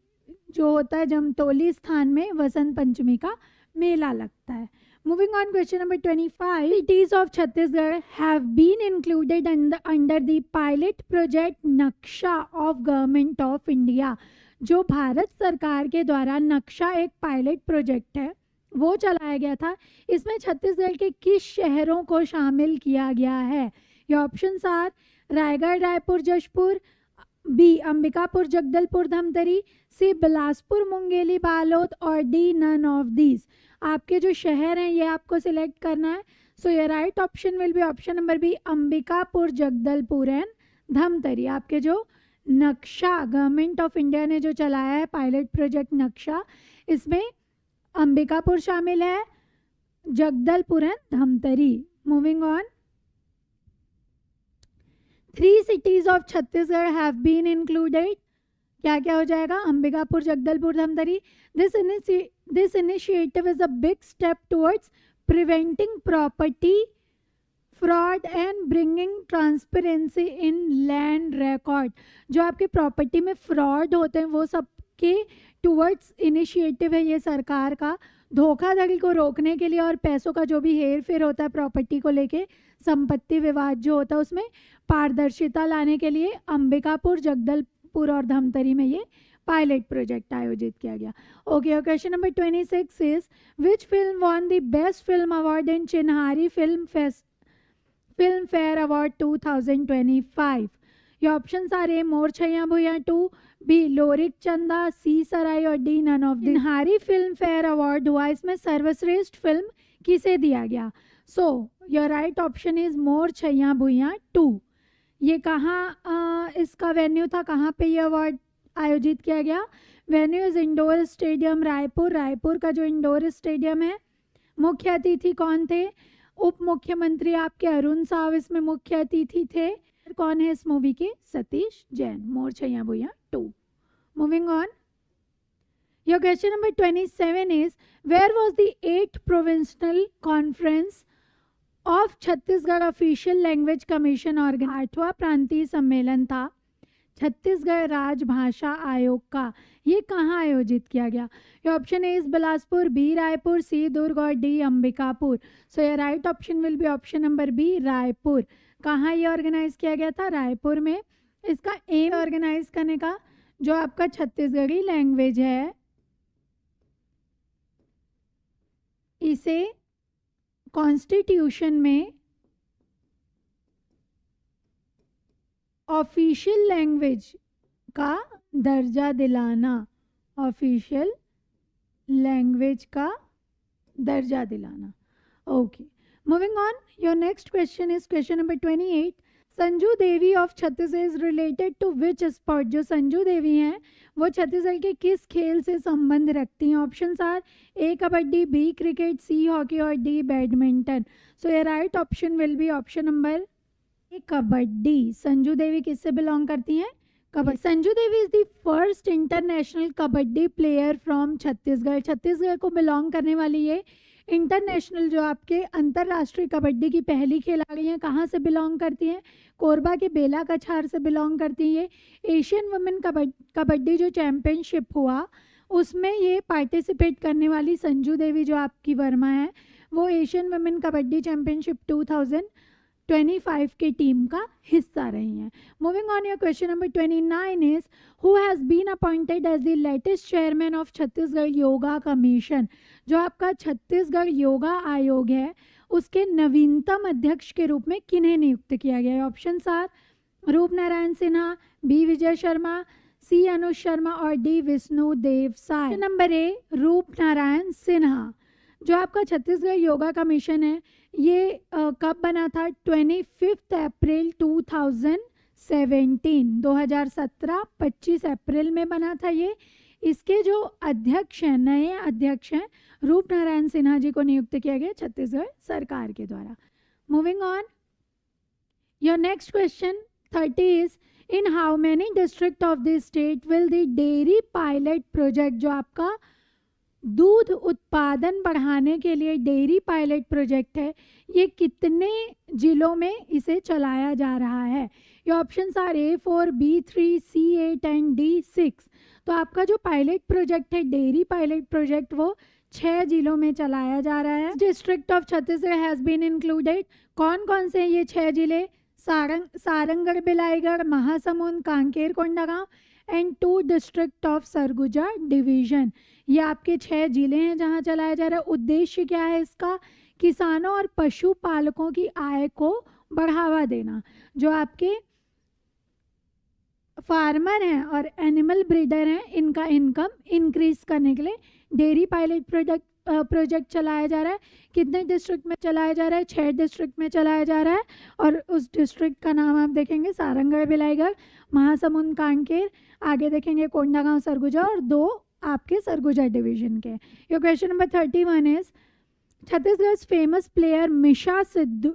A: जो होता है, जमतोली स्थान में वसंत पंचमी का मेला लगता है। Moving on, question number 25. Cities of Chhattisgarh have been included under the pilot project नक्शा of Government of India. जो भारत सरकार के द्वारा नक्शा एक पायलट प्रोजेक्ट है वो चलाया गया था। इसमें छत्तीसगढ़ के किस शहरों को शामिल किया गया है? ये options are Raigarh, Raipur, Jashpur, B Ambikapur, Jagdalpur, Dhamtari, C Bilaspur, Mungeli, Balod और डी नन ऑफ दीज। आपके जो शहर हैं ये आपको सिलेक्ट करना है। So your right option will be option number B, Ambikapur, Jagdalpur and Dhamtari. आपके जो नक्शा गवर्नमेंट ऑफ इंडिया ने जो चलाया है पायलट प्रोजेक्ट नक्शा, इसमें अंबिकापुर शामिल है, Jagdalpur and Dhamtari. Moving on, 3 cities of Chhattisgarh have been included। क्या क्या हो जाएगा, Ambikapur, Jagdalpur, Dhamtari. This initiative is a big step towards preventing property fraud and bringing transparency in land record। जो आपके प्रॉपर्टी में फ्रॉड होते हैं वो सब के टूवर्ड्स इनिशिएटिव है ये सरकार का, धोखाधड़ी को रोकने के लिए और पैसों का जो भी हेर फेर होता है प्रॉपर्टी को लेके, संपत्ति विवाद जो होता है उसमें पारदर्शिता लाने के लिए अंबिकापुर, जगदलपुर और धमतरी में ये पायलट प्रोजेक्ट आयोजित किया गया। Okay, question number 26 is which film won the best film award in Chinhari Filmfare award 2025? Your options are A, Mor Chhaiya Bhuiyan 2, B, Lorik Chanda, C, Saray और D, none of. Chinhari Filmfare award हुआ, इसमें सर्वश्रेष्ठ फिल्म किसे दिया गया? So your right option is Mor Chhaiya Bhuiyan 2। ये कहाँ इसका वेन्यू था, कहाँ पे ये अवार्ड आयोजित किया गया? Venue is indoor stadium Raipur. Raipur का जो इंडोर स्टेडियम है। मुख्य अतिथि कौन थे? उप मुख्यमंत्री आपके अरुण साव इसमें मुख्य अतिथि थे। कौन है इस मूवी के? Satish Jain. Mor Chhaiya Bhuiyan 2। Moving on, your question number 27 is where was the 8th provincial conference of Chhattisgarh official language commission organ. 8वां प्रांतीय सम्मेलन था छत्तीसगढ़ राजभाषा आयोग का, ये कहाँ आयोजित किया गया? ये option A is Bilaspur, B Raipur, C Durg और D Ambikapur. So your right option will be option number B, Raipur. कहाँ ये ऑर्गेनाइज किया गया था? रायपुर में। इसका एम ऑर्गेनाइज करने का, जो आपका छत्तीसगढ़ी लैंग्वेज है इसे कॉन्स्टिट्यूशन में ऑफिशियल लैंग्वेज का दर्जा दिलाना, ऑफिशियल लैंग्वेज का दर्जा दिलाना। Okay, moving on, your next question is question number 28। Sanju Devi of Chhattisgarh is related to which sport? जो संजू देवी हैं वो छत्तीसगढ़ के किस खेल से संबंध रखती हैं? Options are A kabaddi, B cricket, C hockey और D badminton. So your right option will be option number A, kabaddi. Sanju Devi किससे बिलोंग करती हैं? Kabaddi. Sanju Devi is the first international kabaddi player from Chhattisgarh. Chhattisgarh को बिलोंग करने वाली ये इंटरनेशनल जो आपके अंतर्राष्ट्रीय कबड्डी की पहली खिलाड़ी हैं, कहाँ से बिलोंग करती हैं? कोरबा के बेला कछार से बिलोंग करती हैं। ये एशियन वुमेन कबड्डी जो चैम्पियनशिप हुआ उसमें ये पार्टिसिपेट करने वाली संजू देवी जो आपकी वर्मा है वो एशियन वुमेन कबड्डी चैम्पियनशिप 2025 की टीम का हिस्सा रही हैं। Moving on, your question number 29 is who has been appointed as the latest chairman of Chhattisgarh yoga commission. जो आपका छत्तीसगढ़ योगा आयोग है उसके नवीनतम अध्यक्ष के रूप में किन्हें नियुक्त किया गया है? Option are Rup Narayan Sinha, B Vijay Sharma, C Anuj Sharma और D Vishnu Deo Sai. Number A, Rup Narayan Sinha. जो आपका छत्तीसगढ़ योगा कमीशन है ये कब बना था? 25 अप्रैल 2017, 2017 25 अप्रैल में बना था ये। इसके जो अध्यक्ष हैं, नए अध्यक्ष हैं, रूप नारायण सिन्हा जी को नियुक्त किया गया छत्तीसगढ़ सरकार के द्वारा। Moving on, your next question 30 is in how many district of the state will the dairy pilot project. जो आपका दूध उत्पादन बढ़ाने के लिए डेयरी पायलट प्रोजेक्ट है ये कितने जिलों में इसे चलाया जा रहा है? ये options are A 4, B 3, C 8 and D 6। तो आपका जो पायलट प्रोजेक्ट है डेयरी पायलट प्रोजेक्ट वो 6 जिलों में चलाया जा रहा है। District of Chhattisgarh has been included. कौन कौन से ये 6 जिले? Sarangarh, Bilaigarh, Mahasamund, Kanker, Kondagaon and 2 district of Surguja division. ये आपके 6 जिले हैं जहां चलाया जा रहा है। उद्देश्य क्या है इसका? किसानों और पशुपालकों की आय को बढ़ावा देना। जो आपके फार्मर हैं और एनिमल ब्रीडर हैं इनका इनकम इंक्रीज करने के लिए डेयरी पायलट प्रोजेक्ट चलाया जा रहा है, कितने डिस्ट्रिक्ट में चलाया जा रहा है, 6 डिस्ट्रिक्ट में चलाया जा रहा है। और उस डिस्ट्रिक्ट का नाम आप देखेंगे सारंगढ़, भिलाईगढ़, महासमुंद, कांकेर, आगे देखेंगे कोंडागांव, सरगुजा, और 2 आपके सरगुजा डिवीजन के। Your question number 31 is Chhattisgarh's famous player Misha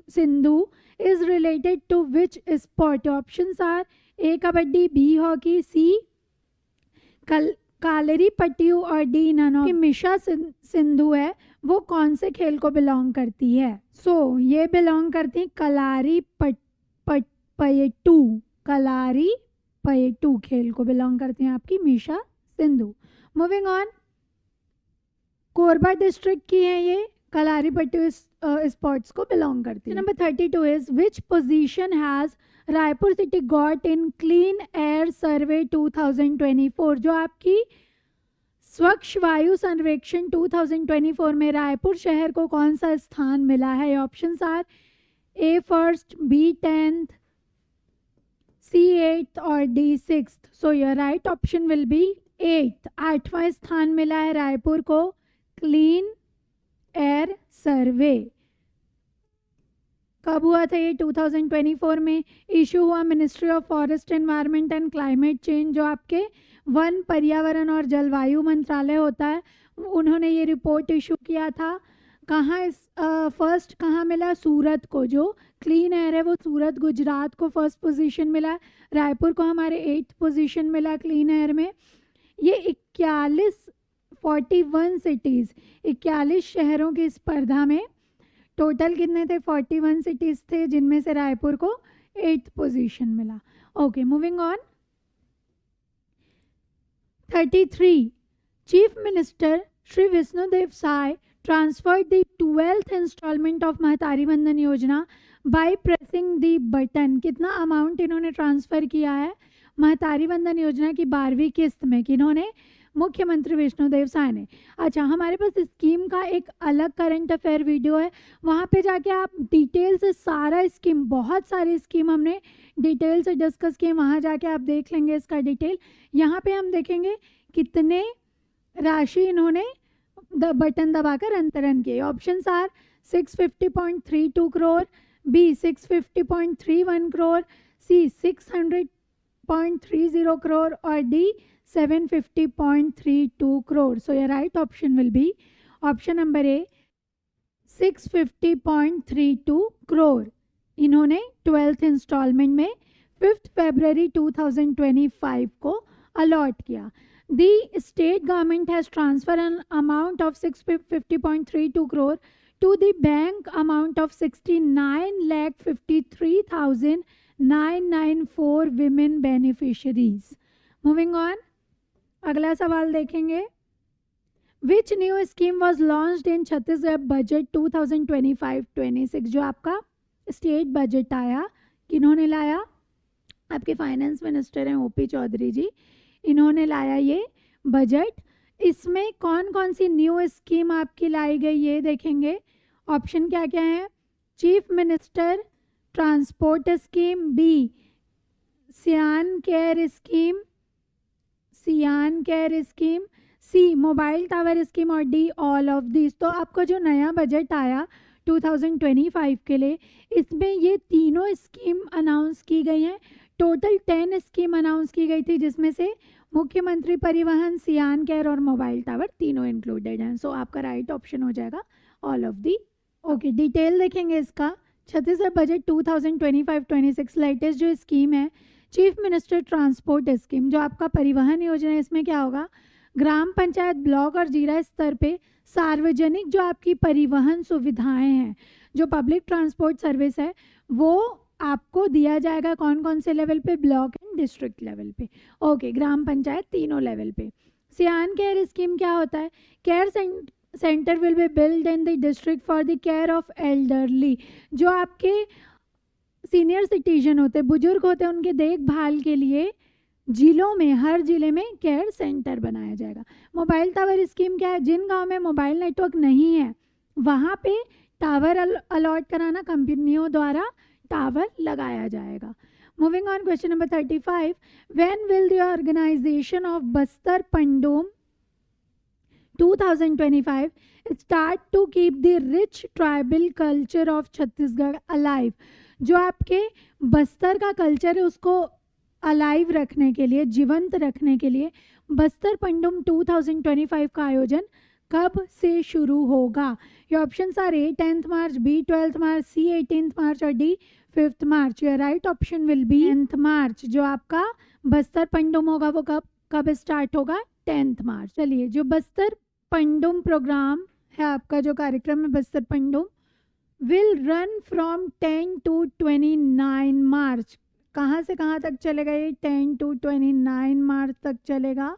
A: Sindhu is related to which sport? Options are A. Kabaddi, B. Hockey, C. Kalaripayattu और D none of. Misha Sindhu है वो कौन से खेल को बिलोंग करती है? ये बिलोंग करती है कलारी पयटू, कलारी पयटू खेल को बिलोंग करती हैं आपकी Misha Sindhu. Moving on, Korba district की है ये, कलारी पट्टू स्पोर्ट्स को बिलोंग करती है। Number 32 is which position has Raipur city got in clean air survey 2024? जो आपकी स्वच्छ वायु सर्वेक्षण 2024 में रायपुर शहर को कौन सा स्थान मिला है? Options are A first, B 10th, C 8th और D 6th। So your right option will be 8th। 8वां स्थान मिला है रायपुर को क्लीन एयर सर्वे। कब हुआ था ये? 2024 में इशू हुआ ministry of forest environment and climate change, जो आपके वन, पर्यावरण और जलवायु मंत्रालय होता है, उन्होंने ये रिपोर्ट इशू किया था। कहाँ फर्स्ट कहाँ मिला? सूरत को। जो क्लीन एयर है वो सूरत गुजरात को फर्स्ट पोजीशन मिला, रायपुर को हमारे 8th पोजीशन मिला क्लीन एयर में। ये 41 सिटीज़, 41 शहरों की स्पर्धा में टोटल कितने थे? 41 सिटीज़ थे, जिनमें से रायपुर को 8th पोजीशन मिला। Okay, moving on. 33 chief minister Shri Vishnudeo Sai transferred the 12th instalment of Mahtari Vandan Yojana by pressing the button. कितना अमाउंट इन्होंने ट्रांसफ़र किया है महतारी वंदन योजना की 12वीं किस्त में? किन्होंने? मुख्यमंत्री विष्णुदेव साय ने। अच्छा, हमारे पास स्कीम का एक अलग करंट अफेयर वीडियो है, वहाँ पे जाके आप डिटेल से सारा स्कीम, बहुत सारी स्कीम हमने डिटेल से डिस्कस किए, वहाँ जाके आप देख लेंगे इसका डिटेल। यहाँ पे हम देखेंगे कितने राशि इन्होंने बटन दबाकर अंतरण किए। Options are 650.32 crore, B 650.31 crore, C 600.30 crore और D 750.32 crore. So your right option will be option number A 650.32 crore इन्होंने 12th इंस्टॉलमेंट में 5 फरवरी 2025 को अलॉट किया। The state government has transferred an amount of 650.32 crore to the bank amount of 69,53,994 women beneficiaries. Moving on, अगला सवाल देखेंगे। Which new scheme was launched in Chhattisgarh budget 2025-26? जो आपका state budget आया, किन्होंने लाया? आपके फाइनेंस मिनिस्टर हैं ओपी चौधरी जी, इन्होंने लाया ये बजट। इसमें कौन कौन सी न्यू स्कीम आपकी लाई गई ये देखेंगे। ऑप्शन क्या क्या है? Chief minister transport scheme, B Siyan care scheme, C mobile tower scheme और डी ऑल ऑफ दिस। तो आपको जो नया बजट आया 2025 के लिए, इसमें ये तीनों स्कीम अनाउंस की गई हैं। टोटल 10 स्कीम अनाउंस की गई थी, जिसमें से मुख्यमंत्री परिवहन, सियान केयर और मोबाइल टावर तीनों इंक्लूडेड हैं। सो आपका राइट ऑप्शन हो जाएगा all of the. Okay, detail देखेंगे इसका। छत्तीसगढ़ बजट 2025-26 लेटेस्ट जो स्कीम है चीफ मिनिस्टर ट्रांसपोर्ट स्कीम, जो आपका परिवहन योजना है, इसमें क्या होगा? ग्राम पंचायत, ब्लॉक और जिला स्तर पे सार्वजनिक जो आपकी परिवहन सुविधाएं हैं, जो पब्लिक ट्रांसपोर्ट सर्विस है, वो आपको दिया जाएगा कौन कौन से लेवल पे? ब्लॉक एंड डिस्ट्रिक्ट लेवल पे। ओके, ग्राम पंचायत तीनों लेवल पे। सियान केयर स्कीम क्या होता है? Care centre will be build in the district for the care of elderly. जो आपके सीनियर सिटीजन होते, बुजुर्ग होते हैं, उनके देखभाल के लिए जिलों में, हर जिले में केयर सेंटर बनाया जाएगा। मोबाइल टावर स्कीम क्या है? जिन गाँव में मोबाइल नेटवर्क नहीं है वहाँ पे टावर अलॉट कराना, कंपनियों द्वारा टावर लगाया जाएगा। Moving on, question number 35, when will the organisation of Bastar Pandum 2025 start to keep the rich tribal culture of Chhattisgarh alive। जो आपके बस्तर का कल्चर है उसको अलाइव रखने के लिए, जीवंत रखने के लिए बस्तर पंडुम 2025 का आयोजन कब से शुरू होगा? ये options are A 10th March, B 12th March, C 18th March और D 5th March. Your right option will be 10th March. जो आपका बस्तर पंडुम होगा वो कब स्टार्ट होगा? 10th मार्च। चलिए, जो बस्तर पंडुम प्रोग्राम है आपका, जो कार्यक्रम है Bastar Pandum, will run from 10 to 29 मार्च। कहाँ से कहाँ तक चलेगा ये? 10 to 29 मार्च तक चलेगा।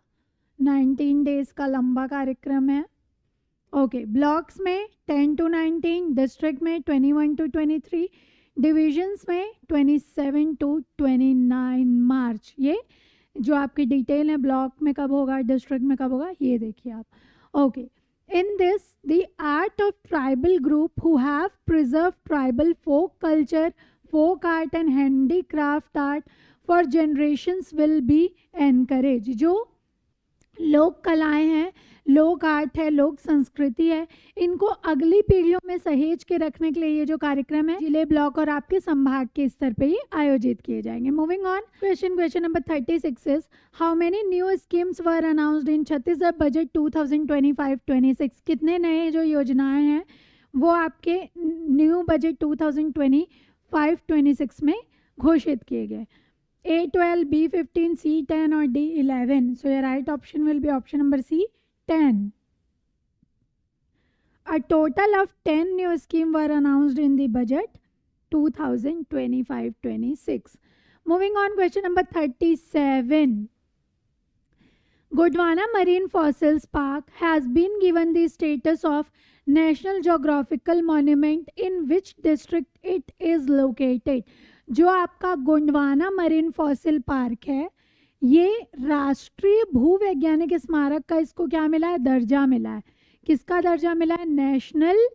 A: 19 डेज का लंबा कार्यक्रम है। ओके, ब्लॉक्स में 10 to 19, डिस्ट्रिक्ट में 21 to 23, डिविजन्स में 27 to 29 मार्च। ये जो आपकी डिटेल है, ब्लॉक में कब होगा, डिस्ट्रिक्ट में कब होगा, ये देखिए आप। Okay, in this the art of tribal group who have preserved tribal folk culture, folk art and handicraft art for generations will be encouraged। जो लोक कलाएं हैं, लोक आर्ट है, लोक संस्कृति है, इनको अगली पीढ़ियों में सहेज के रखने के लिए ये जो कार्यक्रम है जिले, ब्लॉक और आपके संभाग के स्तर पे ये आयोजित किए जाएंगे। Moving on, question number 36 is how many new schemes were announced in Chhattisgarh budget 2025-26। कितने नए जो योजनाएं हैं वो आपके न्यू बजट 2025-26 में घोषित किए गए? A12, B15, C10 और D11। So your right option will be option number C, 10. A total of 10 new schemes were announced in the budget 2025-26. Moving on, question number 37. Gondwana Marine Fossils Park has been given the status of National Geographical Monument in which district it is located? जो आपका Gondwana marine fossil park है, ये राष्ट्रीय भूवैज्ञानिक स्मारक का इसको क्या मिला है? दर्जा मिला है। किसका दर्जा मिला है? National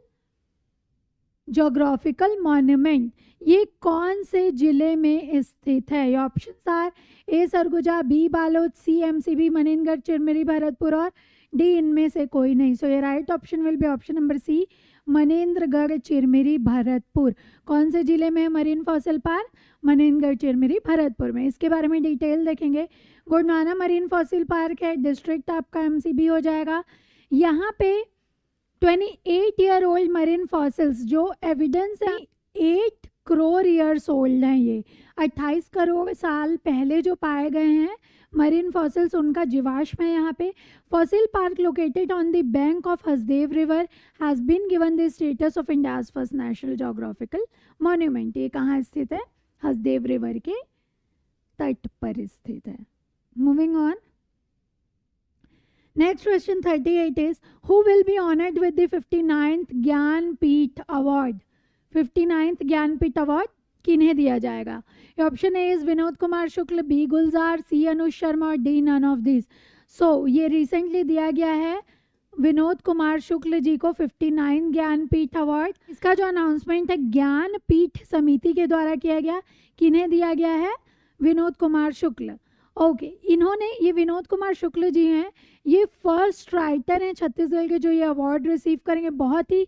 A: geographical monument. ये कौन से जिले में स्थित है? ये options are A Surguja, B Balod, C MCB, मनेनगढ़, चिरमिरी, भरतपुर और डी इनमें से कोई नहीं। सो ये right option will be option number C, Manendragarh, Chirmiri, Bharatpur. कौन से जिले में है marine fossil park? Manendragarh, Chirmiri, Bharatpur में। इसके बारे में डिटेल देखेंगे। गोंडवाना मरीन फॉसिल पार्क है, डिस्ट्रिक्ट आपका एमसीबी हो जाएगा। यहाँ पे 28 ईयर ओल्ड मरीन फॉसिल्स जो एविडेंस है 8 करोड़ ईयर्स ओल्ड हैं। ये 28 करोड़ साल पहले जो पाए गए हैं मरीन फॉसिल्स, उनका जीवाश्म है यहाँ पे। Fossil park located on the bank of Hasdeo river has been given the status of India's first national geographical monument. ये कहाँ स्थित है? हसदेव रिवर के तट पर स्थित है। Moving on, next question 38 is who will be honoured with the 59th Jnanpith award? 59th Jnanpith award किन्हें दिया जाएगा? Option A is Vinod Kumar Shukla, B Gulzar, C Anuj Sharma और D none of this. So ये रिसेंटली दिया गया है विनोद कुमार शुक्ल जी को 59 ज्ञानपीठ अवार्ड। इसका जो अनाउंसमेंट है ज्ञानपीठ समिति के द्वारा किया गया। किन्हें दिया गया है? विनोद कुमार शुक्ल। ओके, इन्होंने, ये विनोद कुमार शुक्ल जी हैं, ये फर्स्ट राइटर हैं छत्तीसगढ़ के जो ये अवार्ड रिसीव करेंगे। बहुत ही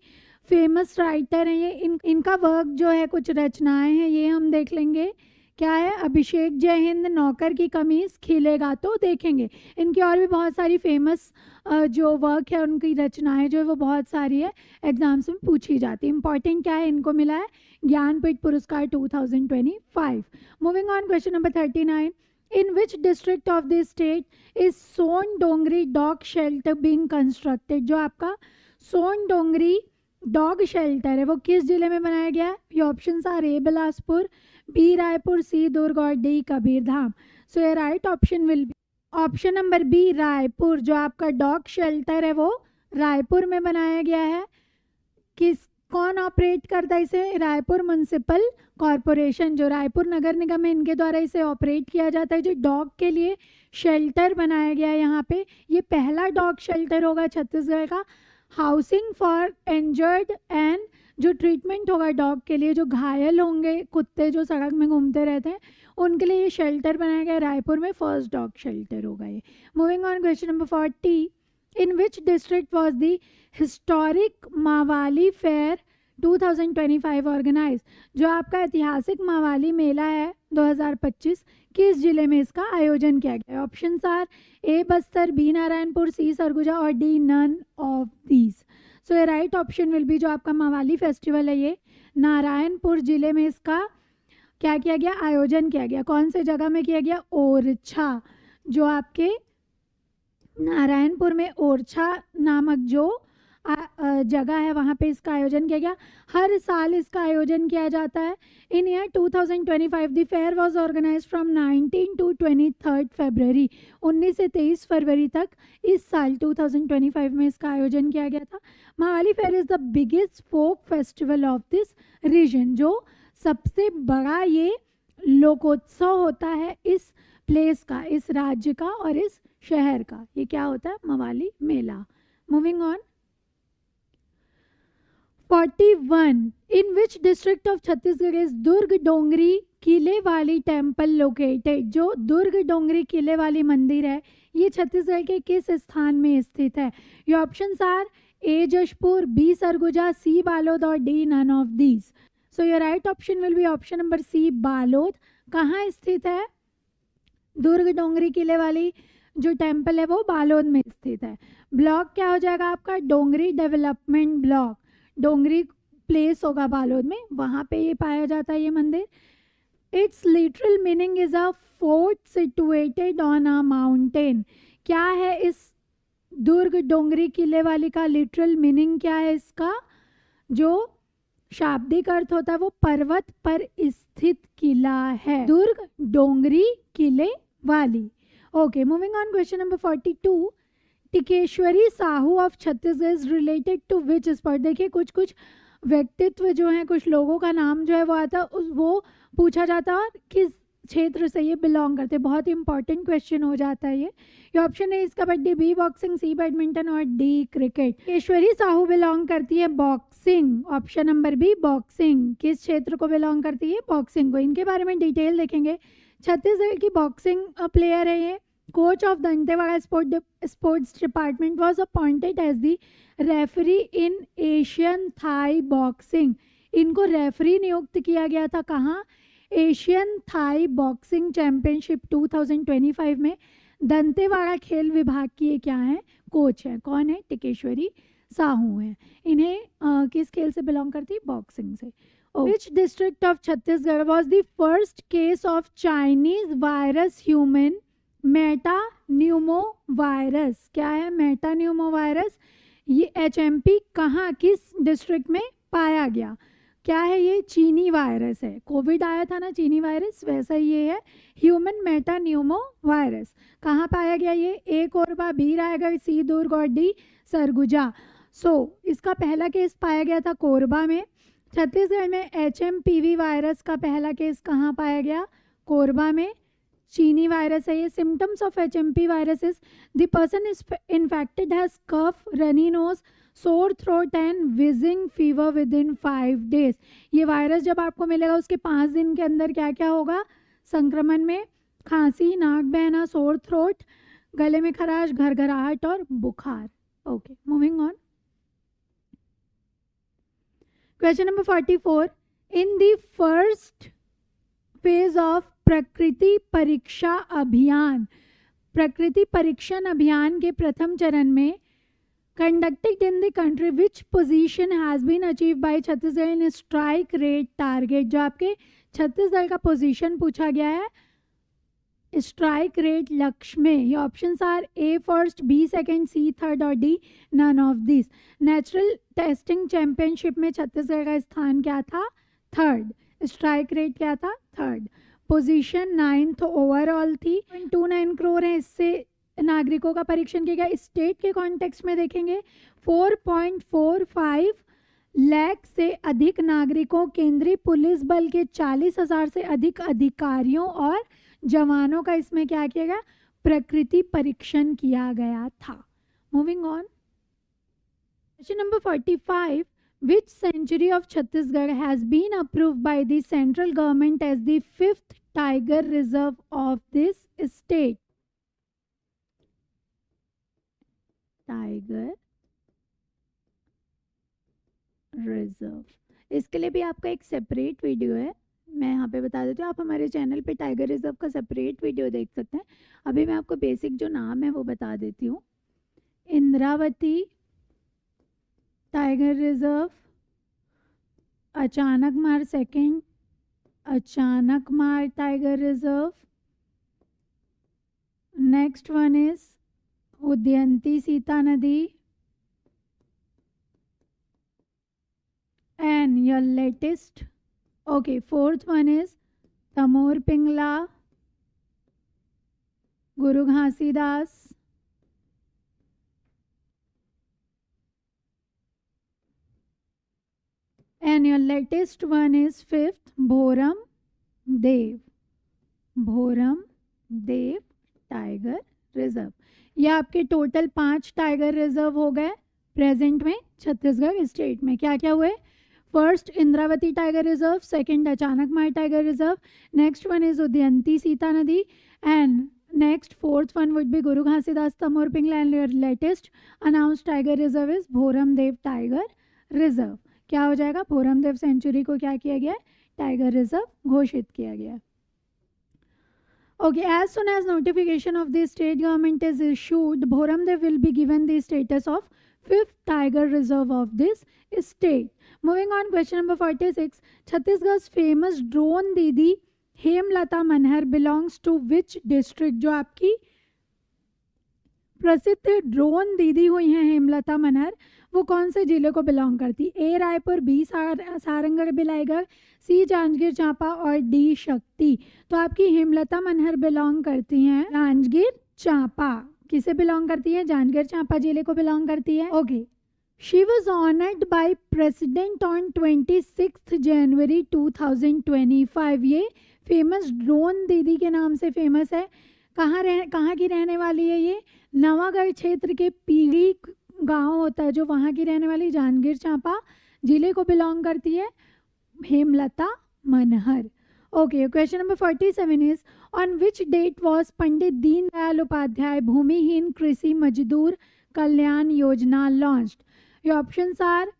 A: फेमस राइटर हैं ये। इनका वर्क जो है, कुछ रचनाएं हैं, ये हम देख लेंगे। क्या है? अभिषेक जय हिंद, नौकर की कमीज, खिलेगा तो देखेंगे। इनकी और भी बहुत सारी फेमस जो वर्क है, उनकी रचनाएं जो है वो बहुत सारी है, एग्जाम्स में पूछी जाती है। इंपॉर्टेंट क्या है? इनको मिला है ज्ञानपीठ पुरस्कार 2025। Moving on, question number 39। In which district of the state is Son Dongri dog shelter being constructed? जो आपका सोन डोंगरी डॉग शेल्टर है वो किस जिले में बनाया गया है? ये options are A Bilaspur, B Raipur, C Durg और डी कबीरधाम। सो ये right option will be option number B, Raipur. जो आपका डॉग शेल्टर है वो रायपुर में बनाया गया है। कौन ऑपरेट करता है इसे? रायपुर म्युनिसिपल कॉरपोरेशन, जो रायपुर नगर निगम है, इनके द्वारा इसे ऑपरेट किया जाता है। जो डॉग के लिए शेल्टर बनाया गया है यहाँ पे, ये पहला डॉग शेल्टर होगा छत्तीसगढ़ का। हाउसिंग फॉर इंजर्ड एंड जो ट्रीटमेंट होगा डॉग के लिए, जो घायल होंगे कुत्ते जो सड़क में घूमते रहते हैं, उनके लिए ये शेल्टर बनाया गया रायपुर में। फर्स्ट डॉग शेल्टर होगा ये। Moving on, question number 40। In which district was the historic Mavali fair 2025 organise? जो आपका ऐतिहासिक मावाली मेला है 2025, किस जिले में इसका आयोजन किया गया? Option are A Bastar, B Narayanpur, C Surguja और D none of these. So ये राइट ऑप्शन विल बी जो आपका मावाली फेस्टिवल है ये नारायणपुर जिले में इसका क्या किया गया? आयोजन किया गया। कौन से जगह में किया गया? ओरछा, जो आपके नारायणपुर में ओरछा नामक जो जगह है वहाँ पे इसका आयोजन किया गया। हर साल इसका आयोजन किया जाता है। In year 2025 the fair was organised from 19 to 23 February, 19 से 23 फरवरी तक इस साल 2025 में इसका आयोजन किया गया था। Mavali fair is the biggest folk festival of this region, जो सबसे बड़ा ये लोकोत्सव होता है इस प्लेस का, इस राज्य का और इस शहर का। ये क्या होता है? मवाली मेला। Moving on. 41 in which district of Chhattisgarh is Durg Dongri किले वाली टेम्पल लोकेटेड? जो दुर्ग डोंगरी किले वाली मंदिर है ये छत्तीसगढ़ के किस स्थान में स्थित है? ये options are A Jashpur, B Surguja, C Balod और D none of these. So your right option will be option number C Balod. कहाँ स्थित है दुर्ग डोंगरी किले वाली जो टेम्पल है? वो बालोद में स्थित है। ब्लॉक क्या हो जाएगा आपका? डोंगरी डेवलपमेंट ब्लॉक। डोंगरी प्लेस होगा बालोद में, वहाँ पे ये पाया जाता है ये मंदिर। It's literal meaning is a fort situated on a mountain. क्या है इस दुर्ग डोंगरी किले वाली का लिटरल मीनिंग? क्या है इसका जो शाब्दिक अर्थ होता है? वो पर्वत पर स्थित किला है, दुर्ग डोंगरी किले वाली। Okay, moving on. Question number 42, Tikeshwari Sahu of Chhattisgarh is related to which spot? देखिए कुछ कुछ व्यक्तित्व जो है, कुछ लोगों का नाम जो है वो आता है, वो पूछा जाता है किस क्षेत्र से ये बिलोंग करते हैं। बहुत इंपॉर्टेंट क्वेश्चन हो जाता है ये ऑप्शन है इसका kabaddi, B boxing, C badminton और D cricket. Tikeshwari Sahu belong करती है boxing, option number B boxing. किस क्षेत्र को बिलोंग करती है? बॉक्सिंग को। इनके बारे में डिटेल देखेंगे। छत्तीसगढ़ की बॉक्सिंग प्लेयर है ये। Coach of Dantewada sports department was appointed as the referee in Asian Thai boxing. इनको रेफरी नियुक्त किया गया था कहाँ? एशियन थाई बॉक्सिंग चैंपियनशिप 2025 में। दंतेवाड़ा खेल विभाग की ये क्या है? कोच है। कौन है? टिकेश्वरी साहू है। इन्हें किस खेल से बिलोंग करती है? बॉक्सिंग से। Which district of Chhattisgarh was the first case of Chinese virus human metapneumovirus? क्या है मेटान्यूमोवायरस? ये HMP कहाँ, किस डिस्ट्रिक्ट में पाया गया? क्या है ये? चीनी वायरस है। कोविड आया था ना चीनी वायरस, वैसा ये है ह्यूमन मेटान्यूमोवायरस। कहाँ पाया गया ये? ए कोरबा, बी रायगढ़, सी दुर्ग और डी सरगुजा। इसका पहला केस पाया गया था कोरबा में। छत्तीसगढ़ में HMPV वायरस का पहला केस कहाँ पाया गया? कोरबा में। चीनी वायरस है ये। Symptoms of HMP virus is the person is infected has cough, runny nose, sore throat and wheezing fever within 5 days। ये वायरस जब आपको मिलेगा उसके 5 दिन के अंदर क्या क्या होगा संक्रमण में? खांसी, नाक बहना, सोर थ्रोट, गले में खराश, घरघराहट और बुखार। Okay, moving on. Question number 44. In the first phase of प्रकृति परीक्षा अभियान, प्रकृति परीक्षण अभियान के प्रथम चरण में conducted in the country which position has been achieved by Chhattisgarh in strike rate target? जो आपके छत्तीसगढ़ का पोजीशन पूछा गया है स्ट्राइक रेट लक्ष्य में। ये options are A first, B second, C third और D none of this. Natural testing championship में छत्तीसगढ़ का स्थान क्या था? थर्ड। स्ट्राइक रेट क्या था? थर्ड। पोजीशन 9th ओवरऑल थी। 29 करोड़ है, इससे नागरिकों का परीक्षण किया गया। स्टेट के कॉन्टेक्स्ट में देखेंगे 4.45 लाख से अधिक नागरिकों, केंद्रीय पुलिस बल के 40,000 से अधिक अधिकारियों और जवानों का इसमें क्या किया गया? प्रकृति परीक्षण किया गया था। Moving on. Question number 45, which century of Chhattisgarh has been approved by the central government as the 5th tiger reserve of this state? Tiger reserve. इसके लिए भी आपका एक सेपरेट वीडियो है, मैं यहाँ पे बता देती हूँ। आप हमारे चैनल पे टाइगर रिजर्व का सेपरेट वीडियो देख सकते हैं। अभी मैं आपको बेसिक जो नाम है वो बता देती हूँ। Indravati tiger reserve, Achanakmar second, Achanakmar tiger reserve. Next one is Udanti Sita Nadi, and your latest, okay, fourth one is Tamor Pingla, Guru Ghasidas, and your latest one is fifth Bhoram Dev, Bhoram Dev tiger reserve. ये आपके total 5 tiger reserve हो गए present में Chhattisgarh state में। क्या क्या हुए? First Indravati tiger reserve, second Achanakmar tiger reserve, next one is Udanti Sita Nadi, and next fourth one would be Guru Ghasidas Tamor Pingla, and your latest announced tiger reserve is Bhoram Dev tiger reserve. क्या हो जाएगा? भोरम देव सेंचुरी को क्या किया गया है? टाइगर रिजर्व घोषित किया गया है। Okay, as soon as notification of the state government is issued, Bhoram Dev will be given the status of 5th tiger reserve of this state. Moving on, question number 46. Chhattisgarh's famous drone दीदी Hemlata Manhar belongs to which district? जो आपकी प्रसिद्ध drone दीदी हुई हैं हेमलता मनहर, वो कौन से जिले को बिलोंग करती? ए रायपुर, बी सारंगढ़ बिलाईगढ़, सी जांजगीर चांपा और डी शक्ति। तो आपकी हेमलता मनहर बिलोंग करती हैं जांजगीर चांपा। किसे बिलोंग करती है? जांजगीर चांपा जिले को बिलोंग करती है। Okay, she was honoured by president on 26 January 2025। ये फेमस ड्रोन दीदी के नाम से फेमस है। कहाँ की रहने वाली है ये? नवागढ़ क्षेत्र के पीड़ी गांव होता है जो, वहाँ की रहने वाली जांजगीर चांपा जिले को बिलोंग करती है Hemlata Manhar. Okay, question number 47 is on which date was Pandit Deendayal Upadhyay Bhoomihin Krishi Majdoor Kalyan Yojana launched? Your options are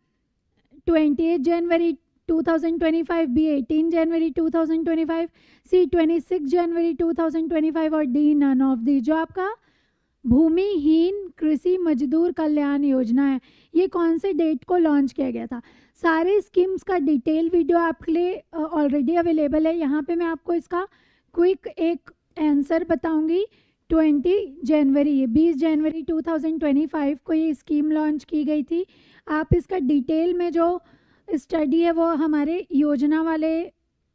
A: 28 January 2025, B 18 January 2025, C 26 January 2025 और डी नन ऑफ दी। जो आपका भूमिहीन कृषि मजदूर कल्याण योजना है, ये कौन से डेट को लॉन्च किया गया था? सारे स्कीम्स का डिटेल वीडियो आपके लिए ऑलरेडी अवेलेबल है। यहाँ पे मैं आपको इसका क्विक एक आंसर बताऊंगी। 20 जनवरी 2025 को ये स्कीम लॉन्च की गई थी। आप इसका डिटेल में जो स्टडी है वो हमारे योजना वाले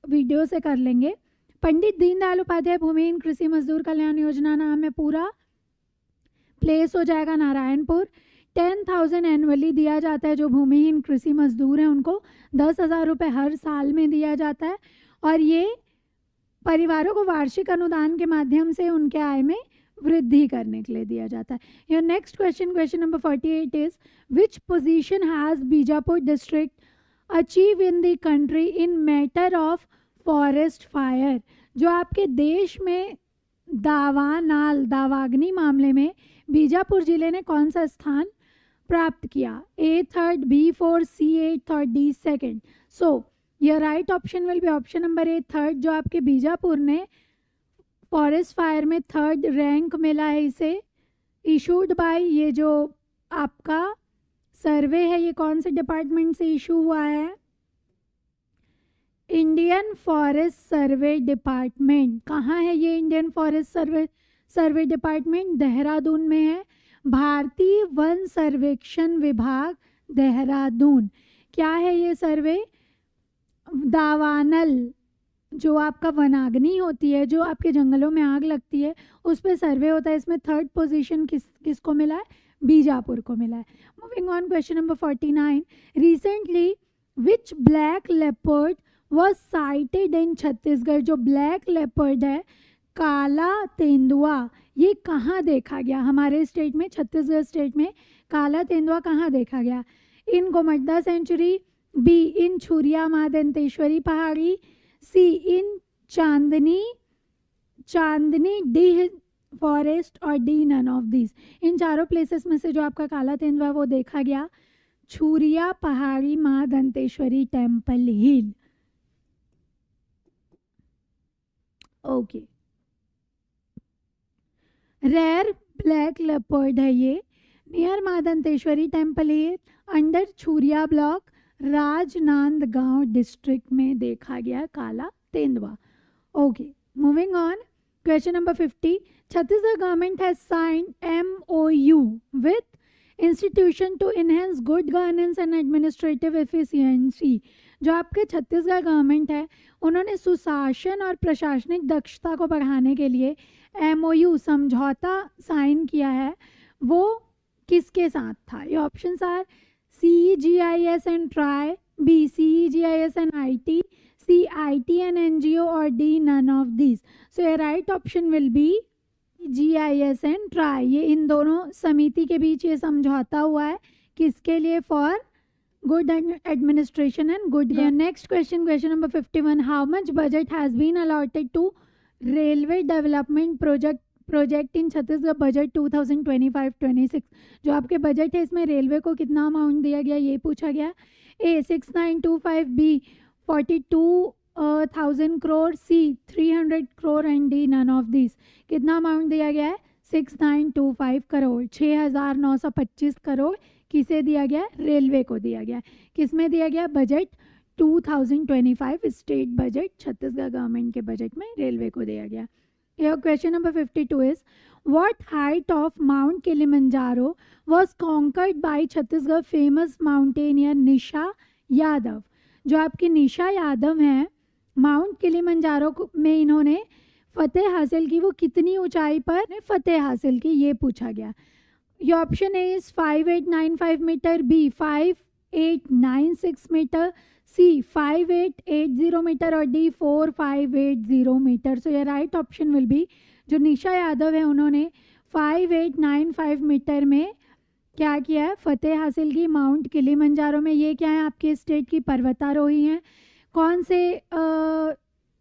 A: वीडियो से कर लेंगे। पंडित दीनदयाल उपाध्याय भूमिहीन कृषि मजदूर कल्याण योजना नाम है पूरा, प्लेस हो जाएगा नारायणपुर। 10,000 एनुअली दिया जाता है। जो भूमिहीन कृषि मजदूर हैं उनको 10,000 रुपये हर साल में दिया जाता है, और ये परिवारों को वार्षिक अनुदान के माध्यम से उनके आय में वृद्धि करने के लिए दिया जाता है। Your next question number 48 is which position has Bijapur district achieve in the country in matter of forest fire? जो आपके देश में दावाग्नि मामले में बीजापुर जिले ने कौन सा स्थान प्राप्त किया? ए थर्ड, बी फोर्थ, सी एट और D second. So your right option will be option number A third. जो आपके बीजापुर ने फॉरेस्ट फायर में थर्ड रैंक मिला है इसे। इशूड बाय, ये जो आपका सर्वे है ये कौन से डिपार्टमेंट से इशू हुआ है? Indian forest survey department. कहाँ है ये Indian forest survey department? Dehradun में है। भारतीय वन सर्वेक्षण विभाग देहरादून। क्या है ये सर्वे? दावानल, जो आपका वनाग्नि होती है, जो आपके जंगलों में आग लगती है, उस पर सर्वे होता है। इसमें थर्ड पोजीशन किसको मिला है? बीजापुर को मिला है। Moving on, question number 49। Recently which black leopard was cited इन छत्तीसगढ़? जो ब्लैक लेपर्ड है, काला तेंदुआ, ये कहाँ देखा गया? हमारे स्टेट में, छत्तीसगढ़ स्टेट में काला तेंदुआ कहाँ देखा गया? इन गोमड्डा सेंचुरी, बी इन छुरिया माँ दंतेश्वरी पहाड़ी, सी इन चांदनी डीह फॉरेस्ट और डी नन ऑफ दिस। इन चारों प्लेसेस में से जो आपका काला तेंदुआ वो देखा गया छुरिया पहाड़ी Maa Danteshwari temple hill. Okay, rare black leopard है ये, near Maa Danteshwari temple hill, under Chhuriya block, Rajnandgaon district में देखा गया काला तेंदुआ। Okay, moving on, question number 50, Chhattisgarh government has signed MOU with institution to enhance good governance and administrative efficiency. जो आपके छत्तीसगढ़ गवर्नमेंट है उन्होंने सुशासन और प्रशासनिक दक्षता को बढ़ाने के लिए MOU समझौता साइन किया है, वो किसके साथ था? ये options are CGIS and TRAI, B CGIS and IT, C IT and NGO और D none of these. So your right option will be GIS and TRAI। ये इन दोनों समिति के बीच ये समझौता हुआ है, किसके लिए? For good administration and good. Next question, question number 51, how much budget has been allotted to railway development project in Chhattisgarh budget 2025-26। जो आपके बजट है इसमें रेलवे को कितना अमाउंट दिया गया ये पूछा गया। A 6925, B 42,000 crore, C 300 crore and D none of this. कितना अमाउंट दिया गया है? 6925 करोड़, 6925 करोड़ किसे दिया गया है? रेलवे को दिया गया है। किस में दिया गया? Budget 2025 state budget Chhattisgarh government के बजट में रेलवे को दिया गया। Your question number 52 is, what height of Mount Kilimanjaro was conquered by Chhattisgarh famous mountaineer निशा यादव? जो आपकी निशा यादव हैं, माउंट किलिमंजारो में इन्होंने फतेह हासिल की, वो कितनी ऊंचाई पर फतेह हासिल की ये पूछा गया। ये option A is 5895 metre, B 5896 metre, C 5880 metre और D 4580 मीटर। सो ये राइट ऑप्शन विल बी, जो निशा यादव है उन्होंने 5895 मीटर में क्या किया है? फतेह हासिल की माउंट किलिमंजारो में। ये क्या है? आपके स्टेट की पर्वतारोही हैं। कौन से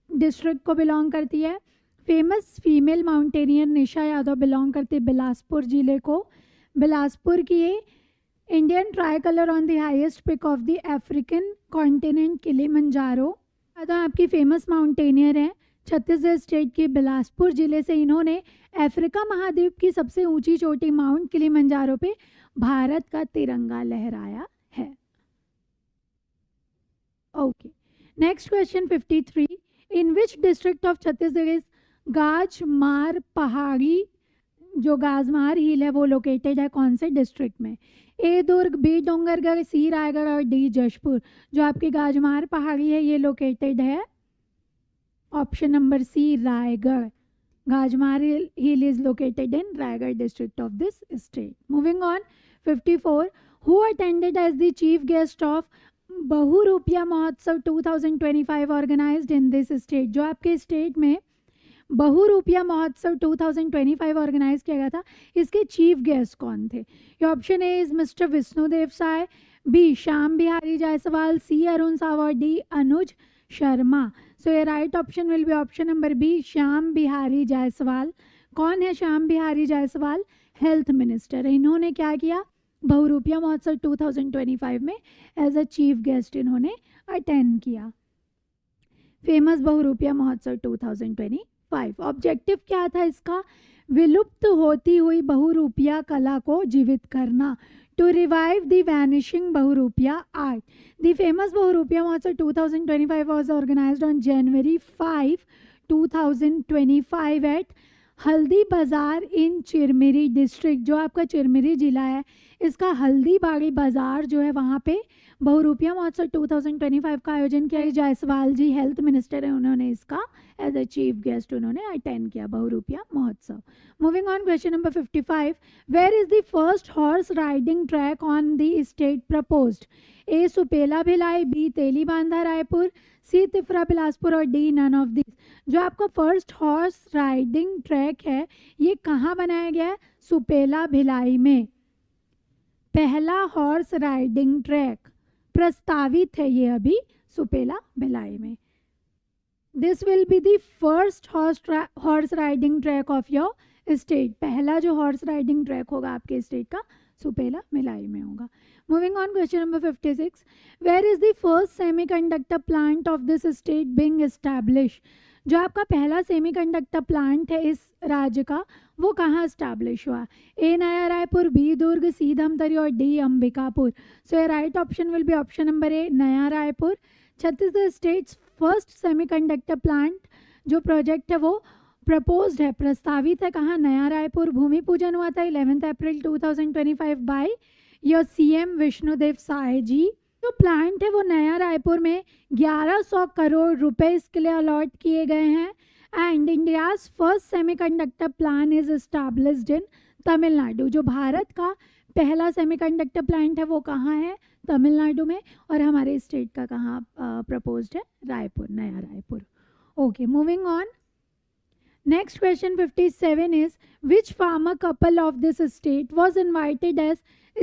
A: डिस्ट्रिक्ट को बिलोंग करती है? Famous female mountaineer Nisha Yadav belong करती बिलासपुर जिले को। बिलासपुर की ये Indian tricolour on the highest peak of the African continent Kilimanjaro. तो आपकी फेमस माउंटेनियर हैं छत्तीसगढ़ स्टेट के बिलासपुर जिले से। इन्होंने अफ्रीका महाद्वीप की सबसे ऊंची चोटी माउंट किलिमंजारो पे भारत का तिरंगा लहराया है। Okay, next question 53, in which district of Chhattisgarh is Gajmar Pahadi, जो गाजमार हिल है वो लोकेटेड है कौन से डिस्ट्रिक्ट में? ए दुर्ग, बी डोंगरगढ़, सी रायगढ़ और डी जशपुर। जो आपकी गाजमार पहाड़ी है ये लोकेटेड है option number C Raigarh. Gajmar hill is located in Raigarh district of this state. Moving on, 54, who attended as the chief guest of Bahurupiya Mahotsav 2025 organised in this state? जो आपके स्टेट में बहुरूपिया महोत्सव 2025 ऑर्गेनाइज किया गया था, इसके चीफ गेस्ट कौन थे? ये option A is mister Vishnudeo Sai, B Shyam Bihari Jaiswal, C Arun Sao, D Anuj Sharma. So ये right option will be option number B, Shyam Bihari Jaiswal. कौन है श्याम बिहारी जायसवाल? Health minister. इन्होंने क्या किया? बहुरूपिया महोत्सव 2025 में एज अ चीफ गेस्ट इन्होंने अटेंड किया फेमस बहुरूपिया महोत्सव 2025। ऑब्जेक्टिव क्या था इसका? विलुप्त होती हुई बहुरूपिया कला को जीवित करना, to revive the vanishing Bahurupiya art. The famous Bahurupiya Mahotsav 2025 was organized on January 5, 2025 at हल्दी बाज़ार इन चिरमिरी डिस्ट्रिक्ट। जो आपका चिरमिरी जिला है इसका हल्दी बाड़ी बाज़ार जो है वहाँ पे बहुरूपिया महोत्सव 2025 का आयोजन किया। जायसवाल जी हेल्थ मिनिस्टर है, उन्होंने इसका एज अ चीफ गेस्ट उन्होंने अटेंड किया Bahurupiya Mahotsav. Moving on, question number 55, where is the first horse riding track on the state proposed? A Supela Bhilai, B Telibandha Raipur, सी तिफरा बिलासपुर और डी नन ऑफ दिस। जो आपका फर्स्ट हॉर्स राइडिंग ट्रैक है ये कहाँ बनाया गया है? सुपेला भिलाई में। पहला हॉर्स राइडिंग ट्रैक प्रस्तावित है ये अभी सुपेला भिलाई में। This will be the first horse riding track of your state, पहला जो हॉर्स राइडिंग ट्रैक होगा आपके स्टेट का सुपेला मिलाई में होगा। Moving on, question number 56, where is the first semiconductor plant of this state being establish? जो आपका पहला सेमीकंडक्टर प्लांट है इस राज्य का वो कहाँ एस्टैब्लिश हुआ? A Naya Raipur, B Durg, C Dhamtari और D Ambikapur. So right option will be option number A Naya Raipur. Chhattisgarh state's first semiconductor plant जो प्रोजेक्ट है वो प्रपोज्ड है, प्रस्तावित है कहाँ? नया रायपुर। भूमि पूजन हुआ था 11 April 2025 by your CM Vishnudeo Sai ji. जो प्लांट है वो नया रायपुर में 1100 करोड़ रुपए इसके लिए अलॉट किए गए हैं। And India's first semiconductor plant is established in Tamil Nadu. जो भारत का पहला सेमीकंडक्टर प्लांट है वो कहाँ है? तमिलनाडु में। और हमारे स्टेट का कहाँ प्रपोज्ड है? रायपुर, नया Raipur. Okay, moving on, next question 57 is which farmer couple of this state was invited as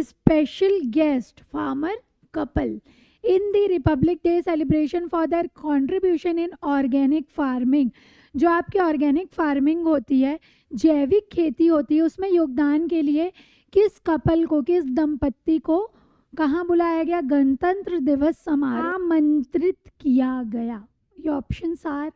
A: special guest farmer couple in the Republic Day celebration for their contribution in organic farming? जो आपकी organic farming होती है, जैविक खेती होती है, उसमें योगदान के लिए किस कपल को, किस दंपत्ति को कहाँ बुलाया गया? गणतंत्र दिवस समारोह आमंत्रित किया गया। ये options are,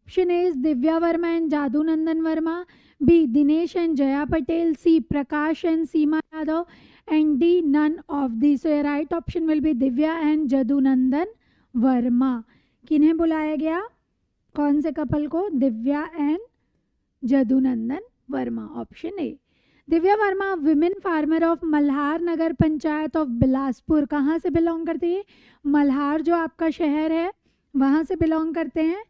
A: option A is Divya Verma and Jadu Nandan Verma, B Dinesh and Jaya Patel, C Prakash and Seema Yadav and D none of the. So right option will be Divya and Jadu Nandan Verma. किन्हें बुलाया गया? कौन से कपल को? Divya and Jadu Nandan Verma, option A. Divya Verma women farmer of Malhar Nagar panchayat of Bilaspur. कहाँ से बिलोंग करती है? मल्हार जो आपका शहर है वहाँ से बिलोंग करते हैं।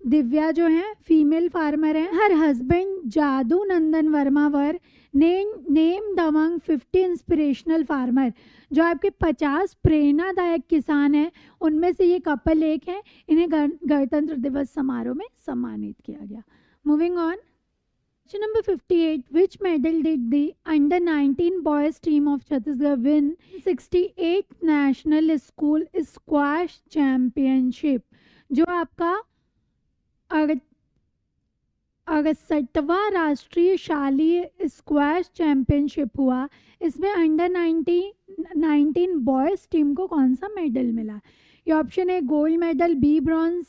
A: दिव्या जो है फीमेल फार्मर है। Her husband Jadu Nandan Verma were named among 50 inspirational farmer. जो आपके 50 प्रेरणादायक किसान हैं उनमें से ये कपल एक है। इन्हें गणतंत्र दिवस समारोह में सम्मानित किया गया। Moving on, question number 58, which medal did the under 19 boys team of Chhattisgarh win 68 national school squash championship? जो आपका 68वां राष्ट्रीय शालेय स्क्वैश चैंपियनशिप हुआ, इसमें अंडर 19 बॉयज़ टीम को कौन सा मेडल मिला? ये ऑप्शन है gold medal, B bronze,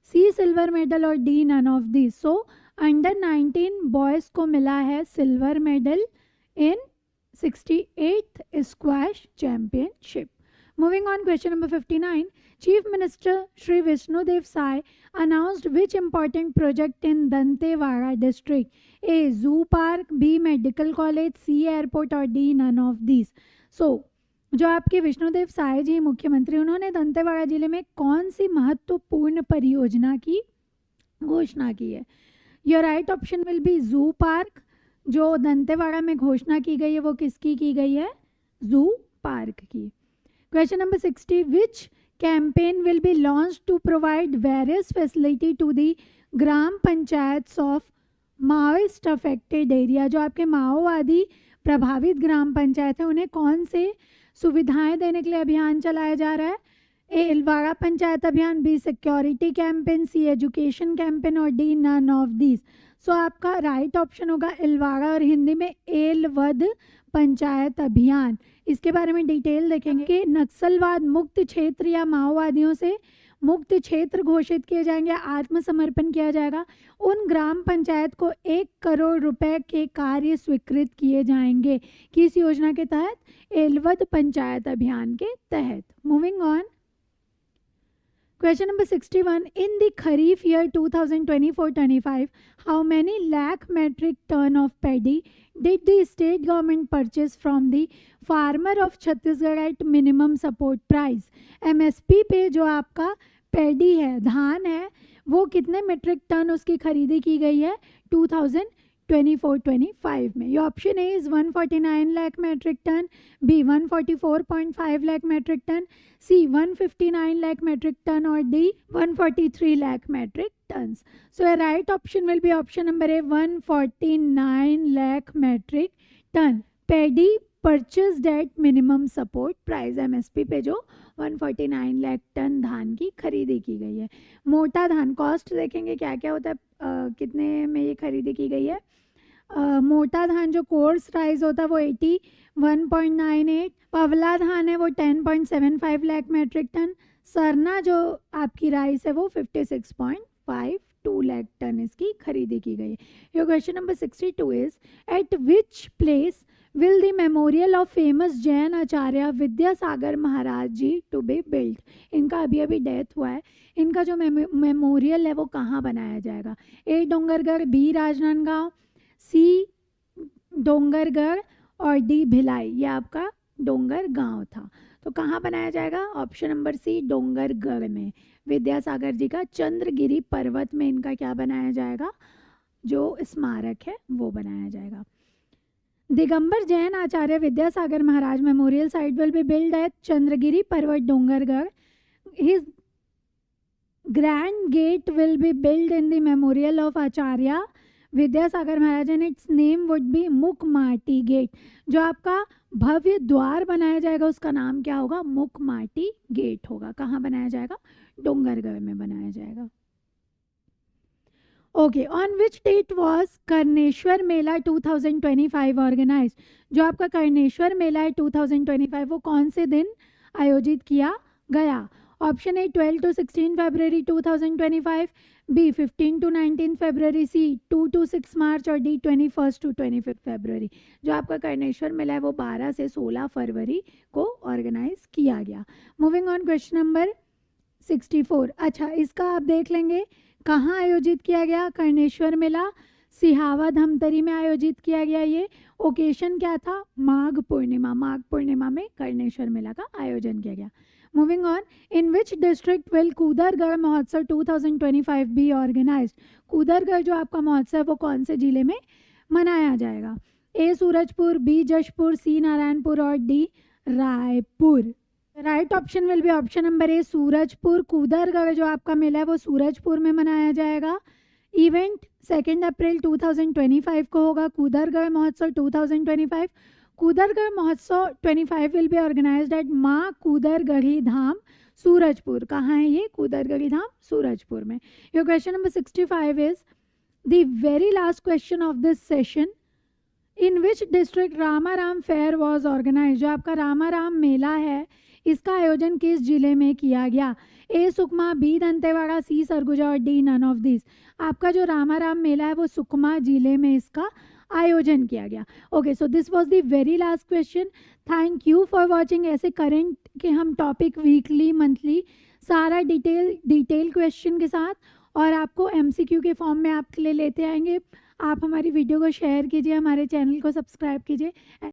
A: C silver medal और D none of this. So under 19 boys को मिला है silver medal in 68th squash championship. Moving on, question number 59, Chief Minister Shri Vishnudev Sai announced which important project in Dantewada district? A. Zoo Park, B. Medical College, C. Airport और D. None of these. So, जो आपके विष्णुदेव साय जी मुख्यमंत्री, उन्होंने दंतेवाड़ा जिले में कौन सी महत्वपूर्ण परियोजना की घोषणा की है? Your right option will B zoo park. जो दंतेवाड़ा में घोषणा की गई है वो किसकी की गई है? जू पार्क की। Question number 60, which campaign will be launched to provide various facility to the gram panchayat of Maoist affected area? जो आपके माओवादी प्रभावित ग्राम पंचायत है उन्हें कौन से सुविधाएं देने के लिए अभियान चलाया जा रहा है? ए इलवाड़ा पंचायत अभियान, बी सिक्योरिटी कैंपेन, सी एजुकेशन कैंपेन और डी नन ऑफ दिस। सो आपका राइट ऑप्शन होगा इलवाड़ा और हिंदी में एलवद पंचायत अभियान। इसके बारे में डिटेल देखेंगे कि नक्सलवाद मुक्त क्षेत्र या माओवादियों से मुक्त क्षेत्र घोषित किए जाएंगे, आत्मसमर्पण किया जाएगा। उन ग्राम पंचायत को 1 करोड़ रुपए के कार्य स्वीकृत किए जाएंगे। किस योजना के तहत? एलवद पंचायत अभियान के तहत। Moving on, question number 61, in the kharif year 2024-25 how many lakh metric tonne of paddy did the state government purchase from the farmer of Chhattisgarh at minimum support price? MSP पे जो आपका पैडी है, धान है, वो कितने मीट्रिक टन उसकी खरीदी की गई है 2024-25 में? ये option A is 149 lakh metric ton, B 144.5 lakh metric ton, C 159 lakh metric ton और D 143 lakh metric tons. So a right option will be option number A, 149 lakh metric ton. Paddy purchased at minimum support price. MSP पे जो 149 lakh ton धान की खरीदी की गई है। मोटा धान कॉस्ट देखेंगे क्या क्या होता है, कितने में ये खरीदी की गई है। मोटा धान जो कोर्स राइस होता है वो 81.98, पवला धान है वो 10.75 लाख मेट्रिक टन, सरना जो आपकी राइस है वो 56.52 लाख टन इसकी खरीदी की गई है। Your question number 62 is at which place will the memorial of famous Jain Acharya Vidyasagar Maharaj ji to be build. इनका अभी अभी डेथ हुआ है, इनका जो मेमोरियल है वो कहाँ बनाया जाएगा? ए डोंगरगढ़, बी राजनांदगांव, सी डोंगरगढ़ और डी भिलाई। ये आपका डोंगर गांव था, तो कहाँ बनाया जाएगा? ऑप्शन नंबर सी डोंगरगढ़ में। विद्यासागर जी का चंद्रगिरी पर्वत में इनका क्या बनाया जाएगा? जो स्मारक है वो बनाया जाएगा। Digambar Jain Acharya Vidyasagar Maharaj memorial site will be build at Chandragiri Parvat Dongargarh. His grand gate will be built in the memorial of Acharya Vidyasagar Maharaj and its name would be Mukmati gate. जो आपका भव्य द्वार बनाया जाएगा उसका नाम क्या होगा? मुकमाटी गेट होगा। कहाँ बनाया जाएगा? डोंगरगढ़ में बनाया जाएगा। Okay, on which date was Karneshwar Mela 2025 organised. जो आपका कर्णेश्वर मेला है 2025 वो कौन से दिन आयोजित किया गया? Option A 12 to 16 February 2025, B 15 to 19 February, C 2 to 6 March और डी 21 to 25 फरवरी। जो आपका कर्णेश्वर मेला है वो 12 से 16 फरवरी को ऑर्गेनाइज किया गया। Moving on question number 64। अच्छा, इसका आप देख लेंगे कहाँ आयोजित किया गया कर्णेश्वर मेला? सिहावा धमतरी में आयोजित किया गया। ये ओकेशन क्या था? माघ पूर्णिमा। माघ पूर्णिमा में कर्णेश्वर मेला का आयोजन किया गया। Moving on, in which district will Kudargarh Mahotsav 2025 B organised. कूदरगढ़ जो आपका महोत्सव वो कौन से जिले में मनाया जाएगा? A Surajpur, B Jashpur, C Narayanpur और D Raipur. Right option will be option number A Surajpur. Kudargarh जो आपका मेला है वो सूरजपुर में मनाया जाएगा। इवेंट 2 अप्रैल 2025 को होगा कूदरगढ़ महोत्सव 2025। कूदरगढ़ महोत्सव 25 विल बी ऑर्गेनाइज्ड एट माँ कूदरगढ़ी धाम सूरजपुर। कहाँ है ये? कूदरगढ़ी धाम सूरजपुर में। Your question number 65 is the very last question of this session. In which district Ramaram fair was organise. जो आपका रामाराम मेला है इसका आयोजन किस जिले में किया गया? ए सुकमा, बी दंतेवाड़ा, सी सरगुजा और डी नन ऑफ दिस। आपका जो रामाराम मेला है वो सुकमा जिले में इसका आयोजन किया गया। Okay, so this was the very last question. Thank you for watching. ऐसे करंट के हम टॉपिक वीकली मंथली सारा डिटेल क्वेश्चन के साथ और आपको एमसीक्यू के फॉर्म में आपके लिए लेते आएंगे। आप हमारी वीडियो को शेयर कीजिए, हमारे चैनल को सब्सक्राइब कीजिए।